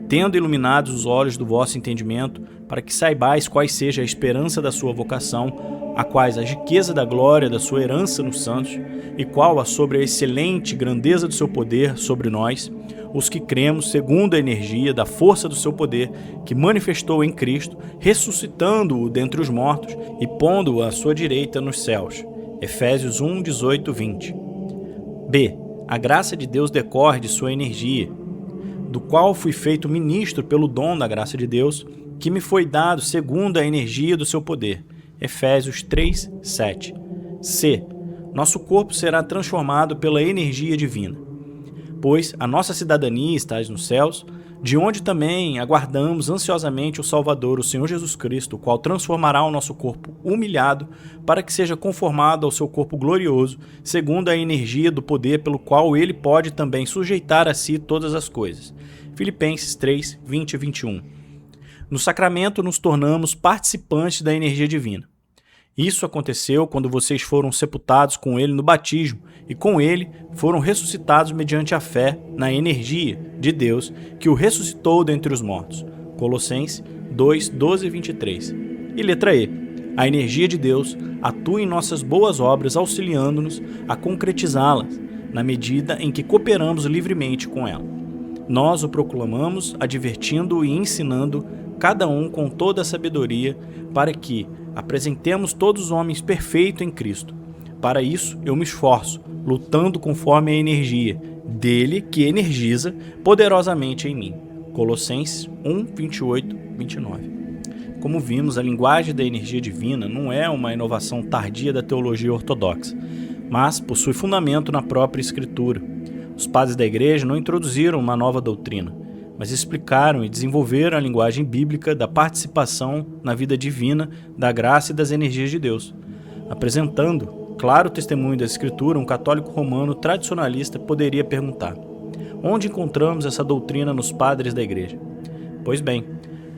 Tendo iluminados os olhos do vosso entendimento, para que saibais quais seja a esperança da sua vocação, a quais a riqueza da glória da sua herança nos santos, e qual a sobre a excelente grandeza do seu poder sobre nós, os que cremos segundo a energia da força do seu poder, que manifestou em Cristo, ressuscitando-o dentre os mortos e pondo-o à sua direita nos céus. Efésios 1, 18, 20. B. A graça de Deus decorre de sua energia, do qual fui feito ministro pelo dom da graça de Deus, que me foi dado segundo a energia do seu poder. Efésios 3, 7. C. Nosso corpo será transformado pela energia divina, pois a nossa cidadania está nos céus, de onde também aguardamos ansiosamente o Salvador, o Senhor Jesus Cristo, o qual transformará o nosso corpo humilhado para que seja conformado ao seu corpo glorioso, segundo a energia do poder pelo qual ele pode também sujeitar a si todas as coisas. Filipenses 3, 20 e 21. No sacramento nos tornamos participantes da energia divina. Isso aconteceu quando vocês foram sepultados com ele no batismo e com ele foram ressuscitados mediante a fé na energia de Deus que o ressuscitou dentre os mortos. Colossenses 2, 12 e 23. E letra E. A energia de Deus atua em nossas boas obras, auxiliando-nos a concretizá-las, na medida em que cooperamos livremente com ela. Nós o proclamamos, advertindo e ensinando cada um com toda a sabedoria, para que apresentemos todos os homens perfeitos em Cristo. Para isso eu me esforço, lutando conforme a energia dele que energiza poderosamente em mim. Colossenses 1, 28, 29. Como vimos, a linguagem da energia divina não é uma inovação tardia da teologia ortodoxa, mas possui fundamento na própria Escritura. Os padres da Igreja não introduziram uma nova doutrina, mas explicaram e desenvolveram a linguagem bíblica da participação na vida divina, da graça e das energias de Deus. Apresentando claro testemunho da Escritura, um católico romano tradicionalista poderia perguntar: onde encontramos essa doutrina nos padres da Igreja? Pois bem,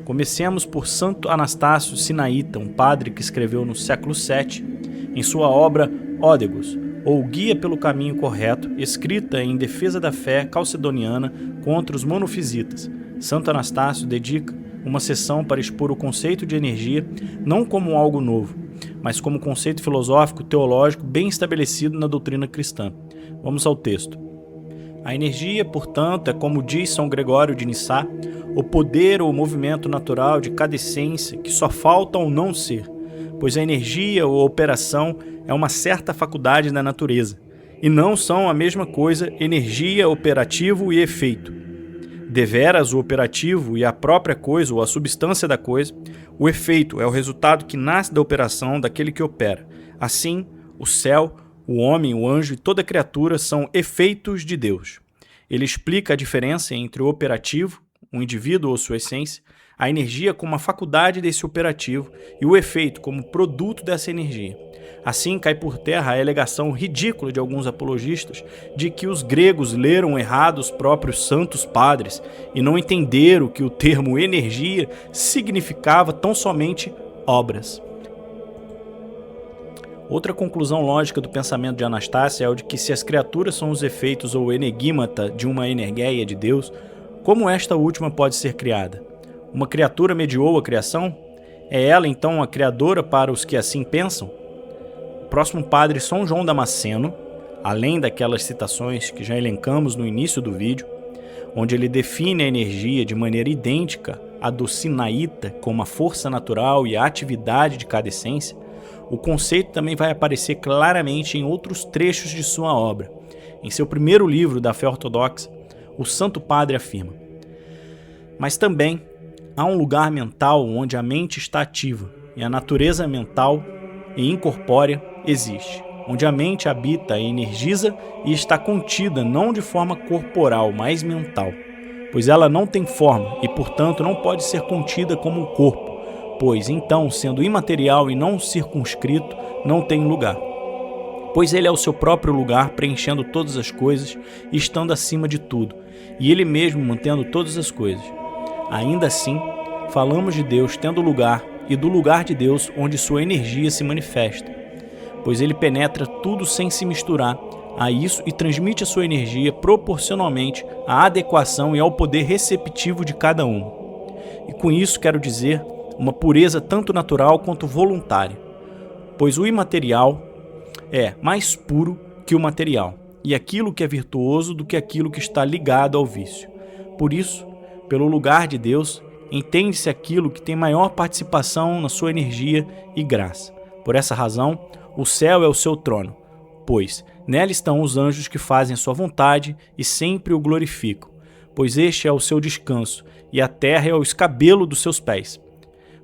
comecemos por Santo Anastácio Sinaíta, um padre que escreveu no século VII, em sua obra Ódegos, ou Guia pelo Caminho Correto, escrita em defesa da fé calcedoniana contra os monofisitas. Santo Anastácio dedica uma sessão para expor o conceito de energia não como algo novo, mas como conceito filosófico teológico bem estabelecido na doutrina cristã. Vamos ao texto. A energia, portanto, é, como diz São Gregório de Nissá, o poder ou o movimento natural de cada essência que só falta ao não ser, pois a energia ou operação é uma certa faculdade da natureza, e não são a mesma coisa energia, operativo e efeito. deveras o operativo e a própria coisa ou a substância da coisa, o efeito é o resultado que nasce da operação daquele que opera. Assim, o céu, o homem, o anjo e toda criatura são efeitos de Deus. Ele explica a diferença entre o operativo, o indivíduo ou sua essência, a energia como a faculdade desse operativo e o efeito como produto dessa energia. Assim cai por terra a alegação ridícula de alguns apologistas de que os gregos leram errado os próprios santos padres e não entenderam que o termo energia significava tão somente obras. Outra conclusão lógica do pensamento de Anastácia é o de que se as criaturas são os efeitos ou enigmata de uma energeia de Deus, como esta última pode ser criada? Uma criatura mediou a criação? É ela então a criadora para os que assim pensam? O próximo padre São João Damasceno, além daquelas citações que já elencamos no início do vídeo, onde ele define a energia de maneira idêntica à do sinaíta como a força natural e a atividade de cada essência, o conceito também vai aparecer claramente em outros trechos de sua obra. Em seu primeiro livro da fé ortodoxa, o Santo Padre afirma: mas também há um lugar mental onde a mente está ativa e a natureza mental e incorpórea existe, onde a mente habita e energiza e está contida não de forma corporal, mas mental, pois ela não tem forma e, portanto, não pode ser contida como um corpo, pois, então, sendo imaterial e não circunscrito, não tem lugar. Pois ele é o seu próprio lugar, preenchendo todas as coisas e estando acima de tudo, e ele mesmo mantendo todas as coisas. Ainda assim, falamos de Deus tendo lugar e do lugar de Deus onde sua energia se manifesta, pois ele penetra tudo sem se misturar a isso e transmite a sua energia proporcionalmente à adequação e ao poder receptivo de cada um. E com isso quero dizer uma pureza tanto natural quanto voluntária, pois o imaterial é mais puro que o material, e aquilo que é virtuoso do que aquilo que está ligado ao vício. Por isso, pelo lugar de Deus, entende-se aquilo que tem maior participação na sua energia e graça. Por essa razão, o céu é o seu trono, pois nela estão os anjos que fazem a sua vontade e sempre o glorificam, pois este é o seu descanso, e a terra é o escabelo dos seus pés.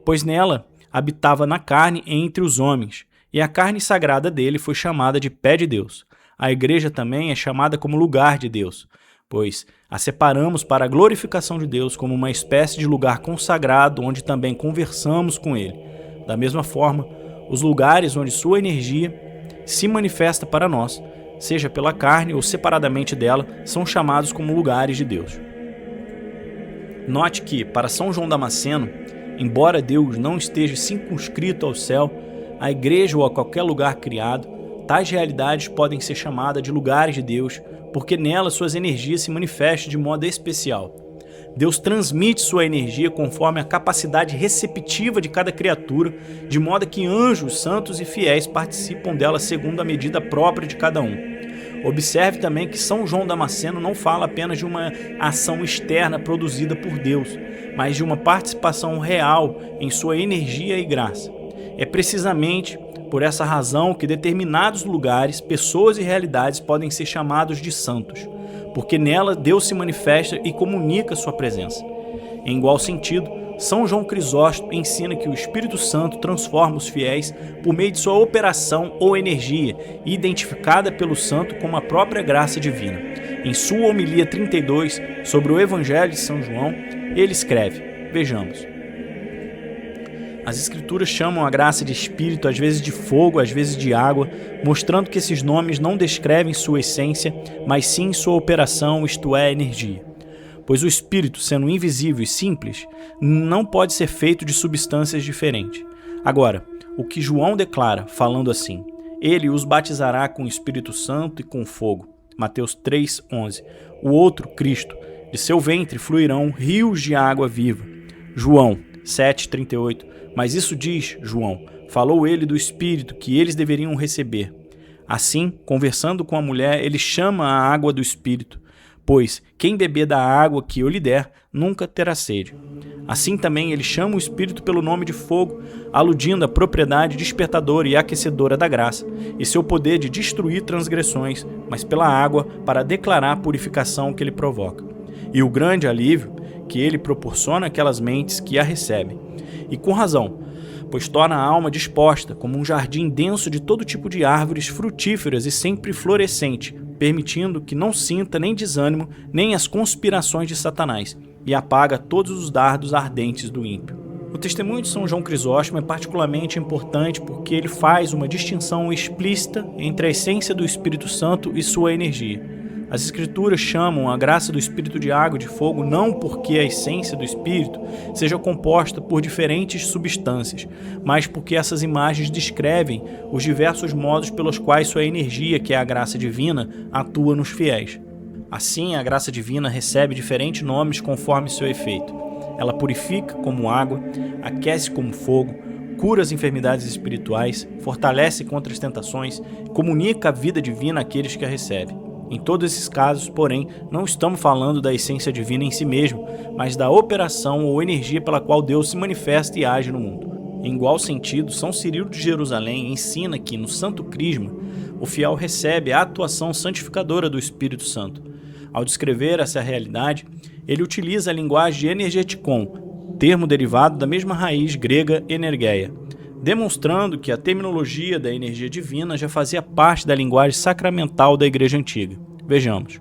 Pois nela habitava na carne entre os homens, e a carne sagrada dele foi chamada de pé de Deus. A igreja também é chamada como lugar de Deus, pois a separamos para a glorificação de Deus como uma espécie de lugar consagrado onde também conversamos com Ele. Da mesma forma, os lugares onde sua energia se manifesta para nós, seja pela carne ou separadamente dela, são chamados como lugares de Deus. Note que, para São João Damasceno, embora Deus não esteja circunscrito ao céu, à igreja ou a qualquer lugar criado, tais realidades podem ser chamadas de lugares de Deus, porque nelas suas energias se manifestam de modo especial. Deus transmite sua energia conforme a capacidade receptiva de cada criatura, de modo que anjos, santos e fiéis participam dela segundo a medida própria de cada um. Observe também que São João Damasceno não fala apenas de uma ação externa produzida por Deus, mas de uma participação real em sua energia e graça. É precisamente por essa razão que determinados lugares, pessoas e realidades podem ser chamados de santos, porque nela Deus se manifesta e comunica sua presença. Em igual sentido, São João Crisóstomo ensina que o Espírito Santo transforma os fiéis por meio de sua operação ou energia, identificada pelo santo como a própria graça divina. Em sua homilia 32 sobre o Evangelho de São João, ele escreve, vejamos: as Escrituras chamam a graça de Espírito, às vezes de fogo, às vezes de água, mostrando que esses nomes não descrevem sua essência, mas sim sua operação, isto é, energia. Pois o Espírito, sendo invisível e simples, não pode ser feito de substâncias diferentes. Agora, o que João declara, falando assim: ele os batizará com o Espírito Santo e com fogo. Mateus 3:11. O outro, Cristo, de seu ventre fluirão rios de água viva. João 7:38. Mas isso diz João, falou ele do Espírito que eles deveriam receber. Assim, conversando com a mulher, ele chama a água do Espírito, pois quem beber da água que eu lhe der, nunca terá sede. Assim também ele chama o Espírito pelo nome de fogo, aludindo à propriedade despertadora e aquecedora da graça, e seu poder de destruir transgressões, mas pela água para declarar a purificação que ele provoca. e o grande alívio que ele proporciona àquelas mentes que a recebem. E com razão, pois torna a alma disposta como um jardim denso de todo tipo de árvores frutíferas e sempre florescente, permitindo que não sinta nem desânimo, nem as conspirações de Satanás, e apaga todos os dardos ardentes do ímpio. O testemunho de São João Crisóstomo é particularmente importante porque ele faz uma distinção explícita entre a essência do Espírito Santo e sua energia. As Escrituras chamam a graça do Espírito de água e de fogo não porque a essência do Espírito seja composta por diferentes substâncias, mas porque essas imagens descrevem os diversos modos pelos quais sua energia, que é a graça divina, atua nos fiéis. Assim, a graça divina recebe diferentes nomes conforme seu efeito. Ela purifica como água, aquece como fogo, cura as enfermidades espirituais, fortalece contra as tentações e comunica a vida divina àqueles que a recebem. Em todos esses casos, porém, não estamos falando da essência divina em si mesmo, mas da operação ou energia pela qual Deus se manifesta e age no mundo. Em igual sentido, São Cirilo de Jerusalém ensina que, no Santo Crisma, o fiel recebe a atuação santificadora do Espírito Santo. Ao descrever essa realidade, ele utiliza a linguagem de energetikon, termo derivado da mesma raiz grega energeia, demonstrando que a terminologia da energia divina já fazia parte da linguagem sacramental da Igreja Antiga. Vejamos.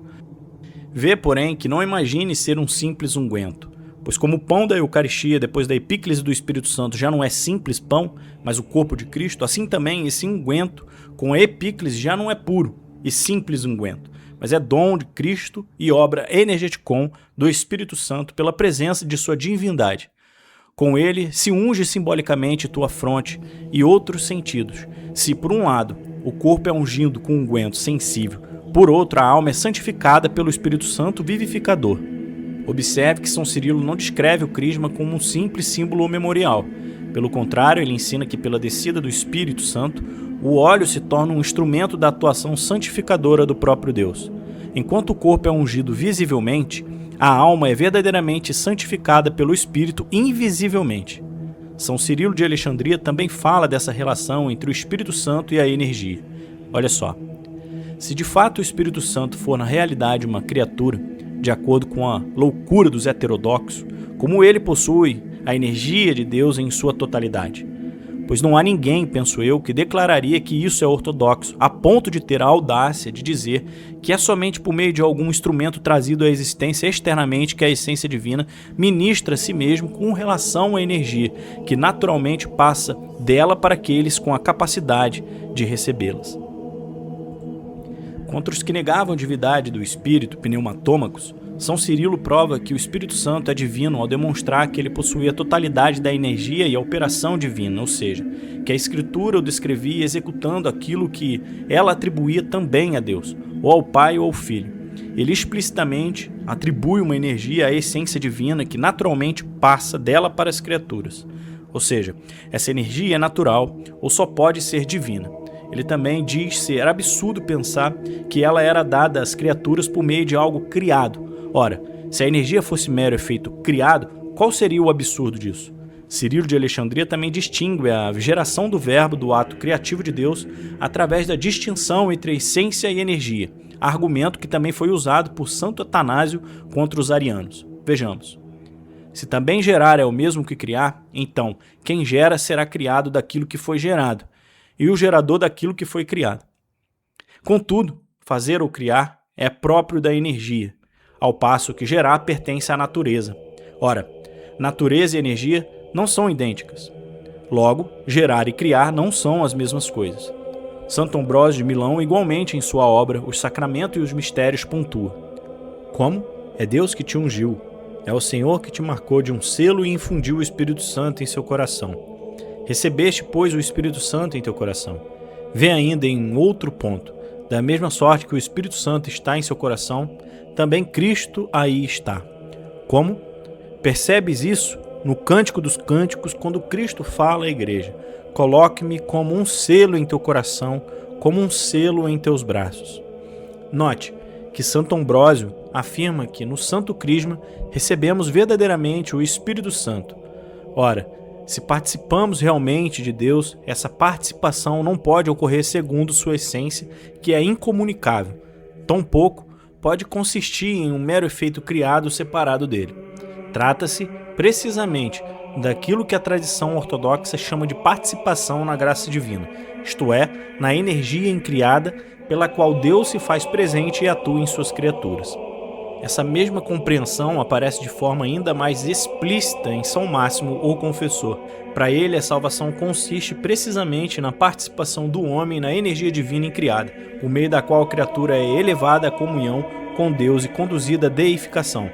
Vê, porém, que não imagine ser um simples unguento, pois como o pão da Eucaristia depois da epíclise do Espírito Santo já não é simples pão, mas o corpo de Cristo, assim também esse unguento com a epíclise já não é puro e simples unguento, mas é dom de Cristo e obra energetikon do Espírito Santo pela presença de sua divindade. Com ele se unge simbolicamente tua fronte e outros sentidos. Se, por um lado, o corpo é ungido com unguento sensível, por outro, a alma é santificada pelo Espírito Santo vivificador. Observe que São Cirilo não descreve o crisma como um simples símbolo ou memorial. Pelo contrário, ele ensina que pela descida do Espírito Santo, o óleo se torna um instrumento da atuação santificadora do próprio Deus. Enquanto o corpo é ungido visivelmente, a alma é verdadeiramente santificada pelo Espírito invisivelmente. São Cirilo de Alexandria também fala dessa relação entre o Espírito Santo e a energia. Olha só, se de fato o Espírito Santo for na realidade uma criatura, de acordo com a loucura dos heterodoxos, como ele possui a energia de Deus em sua totalidade? Pois não há ninguém, penso eu, que declararia que isso é ortodoxo, a ponto de ter a audácia de dizer que é somente por meio de algum instrumento trazido à existência externamente que a essência divina ministra a si mesmo com relação à energia, que naturalmente passa dela para aqueles com a capacidade de recebê-las. Contra os que negavam a divindade do Espírito, pneumatômacos, São Cirilo prova que o Espírito Santo é divino ao demonstrar que ele possui a totalidade da energia e a operação divina, ou seja, que a Escritura o descrevia executando aquilo que ela atribuía também a Deus, ou ao Pai ou ao Filho. Ele explicitamente atribui uma energia à essência divina que naturalmente passa dela para as criaturas. Ou seja, essa energia é natural ou só pode ser divina. Ele também diz ser absurdo pensar que ela era dada às criaturas por meio de algo criado. Ora, se a energia fosse mero efeito criado, qual seria o absurdo disso? Cirilo de Alexandria também distingue a geração do verbo do ato criativo de Deus através da distinção entre essência e energia, argumento que também foi usado por Santo Atanásio contra os arianos. Vejamos. Se também gerar é o mesmo que criar, então quem gera será criado daquilo que foi gerado, e o gerador daquilo que foi criado. Contudo, fazer ou criar é próprio da energia, ao passo que gerar pertence à natureza. Ora, natureza e energia não são idênticas. Logo, gerar e criar não são as mesmas coisas. Santo Ambrósio de Milão, igualmente em sua obra Os Sacramentos e os Mistérios, pontua: como? É Deus que te ungiu. É o Senhor que te marcou de um selo e infundiu o Espírito Santo em seu coração. Recebeste, pois, o Espírito Santo em teu coração. Vê ainda em outro ponto. Da mesma sorte que o Espírito Santo está em seu coração, também Cristo aí está. Como? Percebes isso no Cântico dos Cânticos, quando Cristo fala à igreja: coloque-me como um selo em teu coração, como um selo em teus braços. Note que Santo Ambrósio afirma que no Santo Crisma recebemos verdadeiramente o Espírito Santo. Ora, se participamos realmente de Deus, essa participação não pode ocorrer segundo sua essência, que é incomunicável. Tampouco pode consistir em um mero efeito criado separado dele. Trata-se, precisamente, daquilo que a tradição ortodoxa chama de participação na graça divina, isto é, na energia incriada pela qual Deus se faz presente e atua em suas criaturas. Essa mesma compreensão aparece de forma ainda mais explícita em São Máximo, o Confessor. Para ele, a salvação consiste precisamente na participação do homem na energia divina incriada, por meio da qual a criatura é elevada à comunhão com Deus e conduzida à deificação.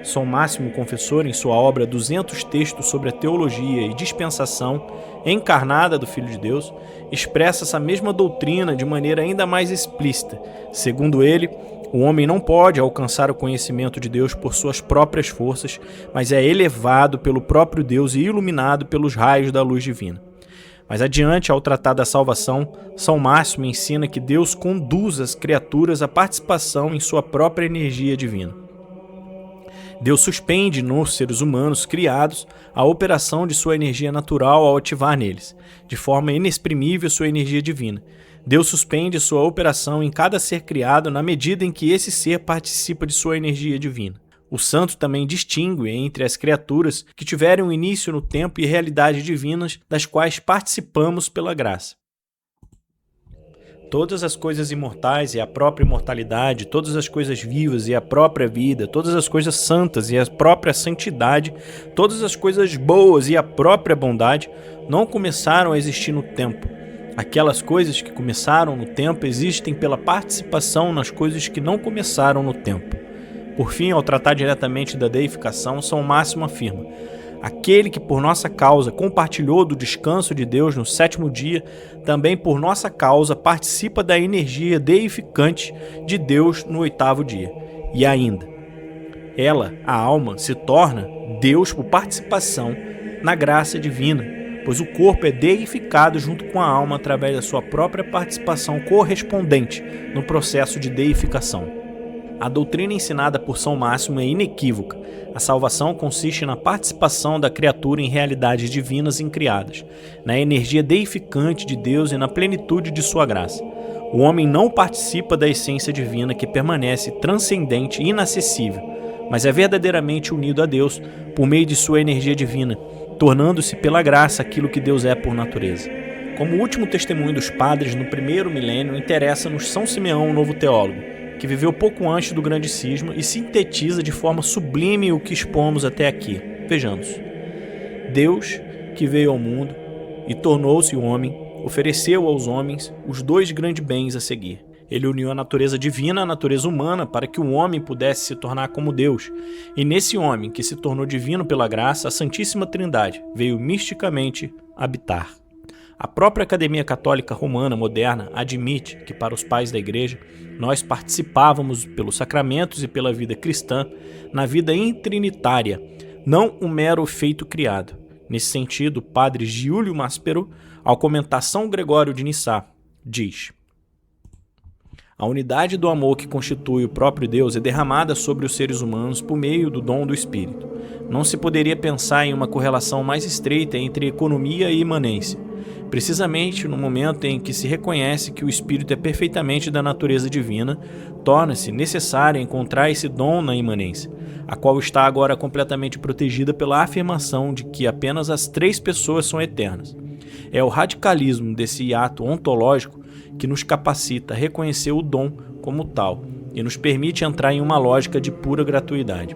São Máximo, o Confessor, em sua obra 200 textos sobre a teologia e dispensação encarnada do Filho de Deus, expressa essa mesma doutrina de maneira ainda mais explícita. Segundo ele, o homem não pode alcançar o conhecimento de Deus por suas próprias forças, mas é elevado pelo próprio Deus e iluminado pelos raios da luz divina. Mais adiante, ao tratar da salvação, São Máximo ensina que Deus conduz as criaturas à participação em sua própria energia divina. Deus suspende nos seres humanos criados a operação de sua energia natural ao ativar neles, de forma inexprimível, sua energia divina. Deus suspende sua operação em cada ser criado na medida em que esse ser participa de sua energia divina. O santo também distingue entre as criaturas que tiverem um início no tempo e realidades divinas das quais participamos pela graça. Todas as coisas imortais e a própria imortalidade, todas as coisas vivas e a própria vida, todas as coisas santas e a própria santidade, todas as coisas boas e a própria bondade não começaram a existir no tempo. Aquelas coisas que começaram no tempo existem pela participação nas coisas que não começaram no tempo. Por fim, ao tratar diretamente da deificação, São Máximo afirma: aquele que por nossa causa compartilhou do descanso de Deus no 7º dia, também por nossa causa participa da energia deificante de Deus no 8º dia. E ainda, ela, a alma, se torna Deus por participação na graça divina, pois o corpo é deificado junto com a alma através da sua própria participação correspondente no processo de deificação. A doutrina ensinada por São Máximo é inequívoca. A salvação consiste na participação da criatura em realidades divinas incriadas, na energia deificante de Deus e na plenitude de sua graça. O homem não participa da essência divina que permanece transcendente e inacessível, mas é verdadeiramente unido a Deus por meio de sua energia divina, tornando-se pela graça aquilo que Deus é por natureza. Como último testemunho dos padres no 1º milênio, interessa-nos São Simeão, o novo teólogo, que viveu pouco antes do grande cisma e sintetiza de forma sublime o que expomos até aqui. Vejamos. Deus, que veio ao mundo e tornou-se homem, ofereceu aos homens os 2 grandes bens a seguir. Ele uniu a natureza divina à natureza humana para que o homem pudesse se tornar como Deus. E nesse homem, que se tornou divino pela graça, a Santíssima Trindade veio misticamente habitar. A própria Academia Católica Romana moderna admite que, para os pais da Igreja, nós participávamos pelos sacramentos e pela vida cristã na vida intrinitária, não um mero feito criado. Nesse sentido, o padre Giulio Maspero, ao comentar São Gregório de Nissá, diz: a unidade do amor que constitui o próprio Deus é derramada sobre os seres humanos por meio do dom do Espírito. Não se poderia pensar em uma correlação mais estreita entre economia e imanência. Precisamente no momento em que se reconhece que o Espírito é perfeitamente da natureza divina, torna-se necessário encontrar esse dom na imanência, a qual está agora completamente protegida pela afirmação de que apenas as 3 pessoas são eternas. É o radicalismo desse ato ontológico que nos capacita a reconhecer o dom como tal e nos permite entrar em uma lógica de pura gratuidade.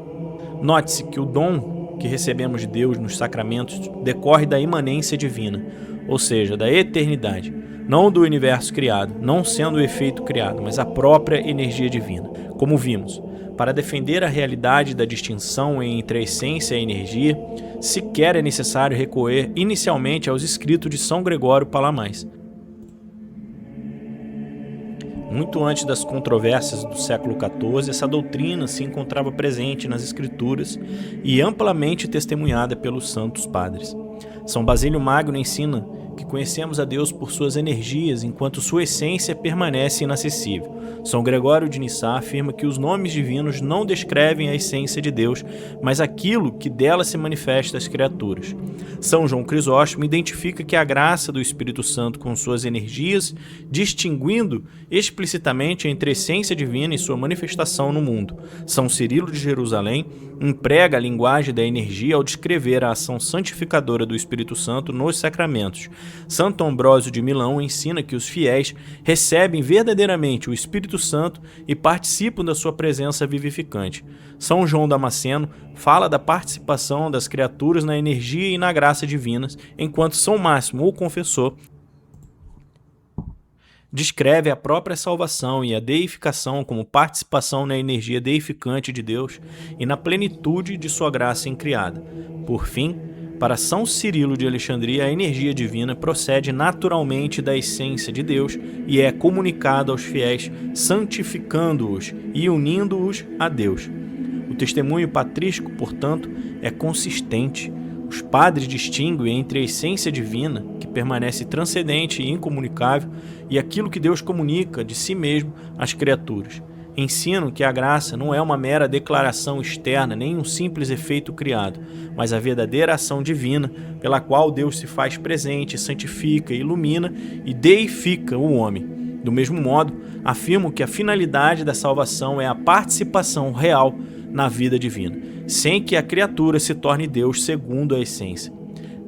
Note-se que o dom que recebemos de Deus nos sacramentos decorre da imanência divina, ou seja, da eternidade, não do universo criado, não sendo o efeito criado, mas a própria energia divina. Como vimos, para defender a realidade da distinção entre a essência e a energia, sequer é necessário recorrer inicialmente aos escritos de São Gregório Palamais. Muito antes das controvérsias do século XIV, essa doutrina se encontrava presente nas Escrituras e amplamente testemunhada pelos santos padres. São Basílio Magno ensina que conhecemos a Deus por suas energias, enquanto sua essência permanece inacessível. São Gregório de Nissá afirma que os nomes divinos não descrevem a essência de Deus, mas aquilo que dela se manifesta às criaturas. São João Crisóstomo identifica que a graça do Espírito Santo com suas energias, distinguindo explicitamente entre a essência divina e sua manifestação no mundo. São Cirilo de Jerusalém emprega a linguagem da energia ao descrever a ação santificadora do Espírito Santo nos sacramentos. Santo Ambrósio de Milão ensina que os fiéis recebem verdadeiramente o Espírito Santo e participam da sua presença vivificante. São João Damasceno fala da participação das criaturas na energia e na graça divinas, enquanto São Máximo, o confessor, descreve a própria salvação e a deificação como participação na energia deificante de Deus e na plenitude de sua graça incriada. Por fim, para São Cirilo de Alexandria, a energia divina procede naturalmente da essência de Deus e é comunicada aos fiéis, santificando-os e unindo-os a Deus. O testemunho patrístico, portanto, é consistente. Os padres distinguem entre a essência divina, que permanece transcendente e incomunicável, e aquilo que Deus comunica de si mesmo às criaturas. Ensinam que a graça não é uma mera declaração externa, nem um simples efeito criado, mas a verdadeira ação divina, pela qual Deus se faz presente, santifica, ilumina e deifica o homem. Do mesmo modo, afirmam que a finalidade da salvação é a participação real na vida divina, sem que a criatura se torne Deus segundo a essência.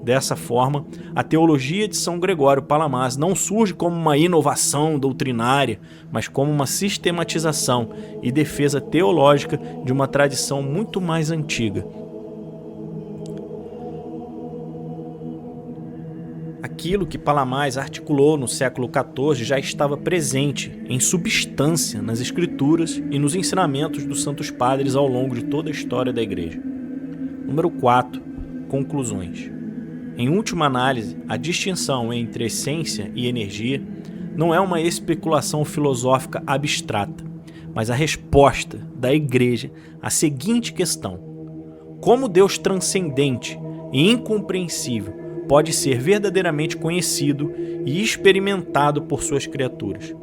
Dessa forma, a teologia de São Gregório Palamares não surge como uma inovação doutrinária, mas como uma sistematização e defesa teológica de uma tradição muito mais antiga. Aquilo que Palamares articulou no século XIV já estava presente em substância nas Escrituras e nos ensinamentos dos Santos Padres ao longo de toda a história da Igreja. Número 4. Conclusões. Em última análise, a distinção entre essência e energia não é uma especulação filosófica abstrata, mas a resposta da Igreja à seguinte questão: como Deus transcendente e incompreensível pode ser verdadeiramente conhecido e experimentado por suas criaturas?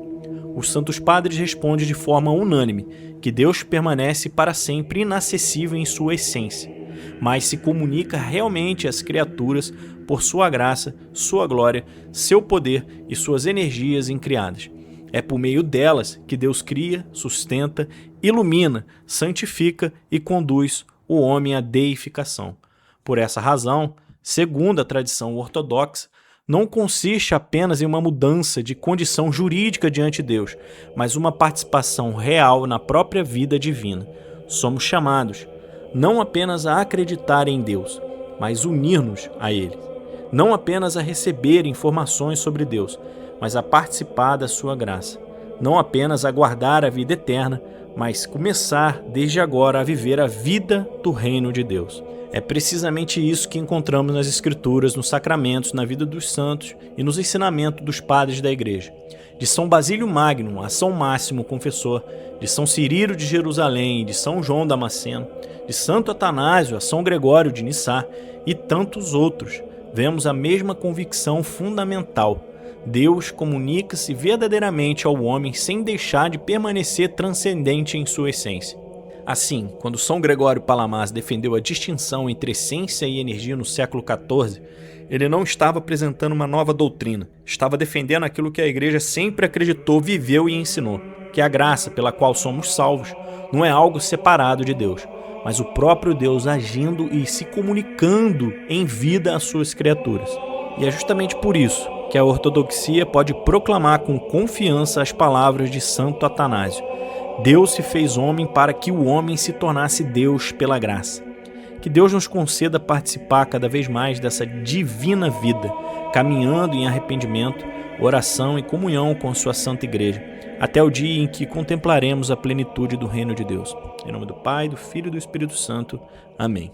Os Santos Padres respondem de forma unânime que Deus permanece para sempre inacessível em sua essência, mas se comunica realmente às criaturas por sua graça, sua glória, seu poder e suas energias incriadas. É por meio delas que Deus cria, sustenta, ilumina, santifica e conduz o homem à deificação. Por essa razão, segundo a tradição ortodoxa, não consiste apenas em uma mudança de condição jurídica diante de Deus, mas uma participação real na própria vida divina. Somos chamados não apenas a acreditar em Deus, mas unir-nos a Ele. Não apenas a receber informações sobre Deus, mas a participar da sua graça. Não apenas a guardar a vida eterna, mas começar desde agora a viver a vida do reino de Deus. É precisamente isso que encontramos nas Escrituras, nos sacramentos, na vida dos santos e nos ensinamentos dos padres da Igreja. De São Basílio Magno a São Máximo Confessor, de São Cirilo de Jerusalém, de São João Damasceno, de Santo Atanásio a São Gregório de Nissá e tantos outros, vemos a mesma convicção fundamental. Deus comunica-se verdadeiramente ao homem sem deixar de permanecer transcendente em sua essência. Assim, quando São Gregório Palamares defendeu a distinção entre essência e energia no século XIV, ele não estava apresentando uma nova doutrina, estava defendendo aquilo que a Igreja sempre acreditou, viveu e ensinou, que a graça pela qual somos salvos não é algo separado de Deus, mas o próprio Deus agindo e se comunicando em vida às suas criaturas. E é justamente por isso que a ortodoxia pode proclamar com confiança as palavras de Santo Atanásio: Deus se fez homem para que o homem se tornasse Deus pela graça. Que Deus nos conceda participar cada vez mais dessa divina vida, caminhando em arrependimento, oração e comunhão com sua Santa Igreja, até o dia em que contemplaremos a plenitude do reino de Deus. Em nome do Pai, do Filho e do Espírito Santo. Amém.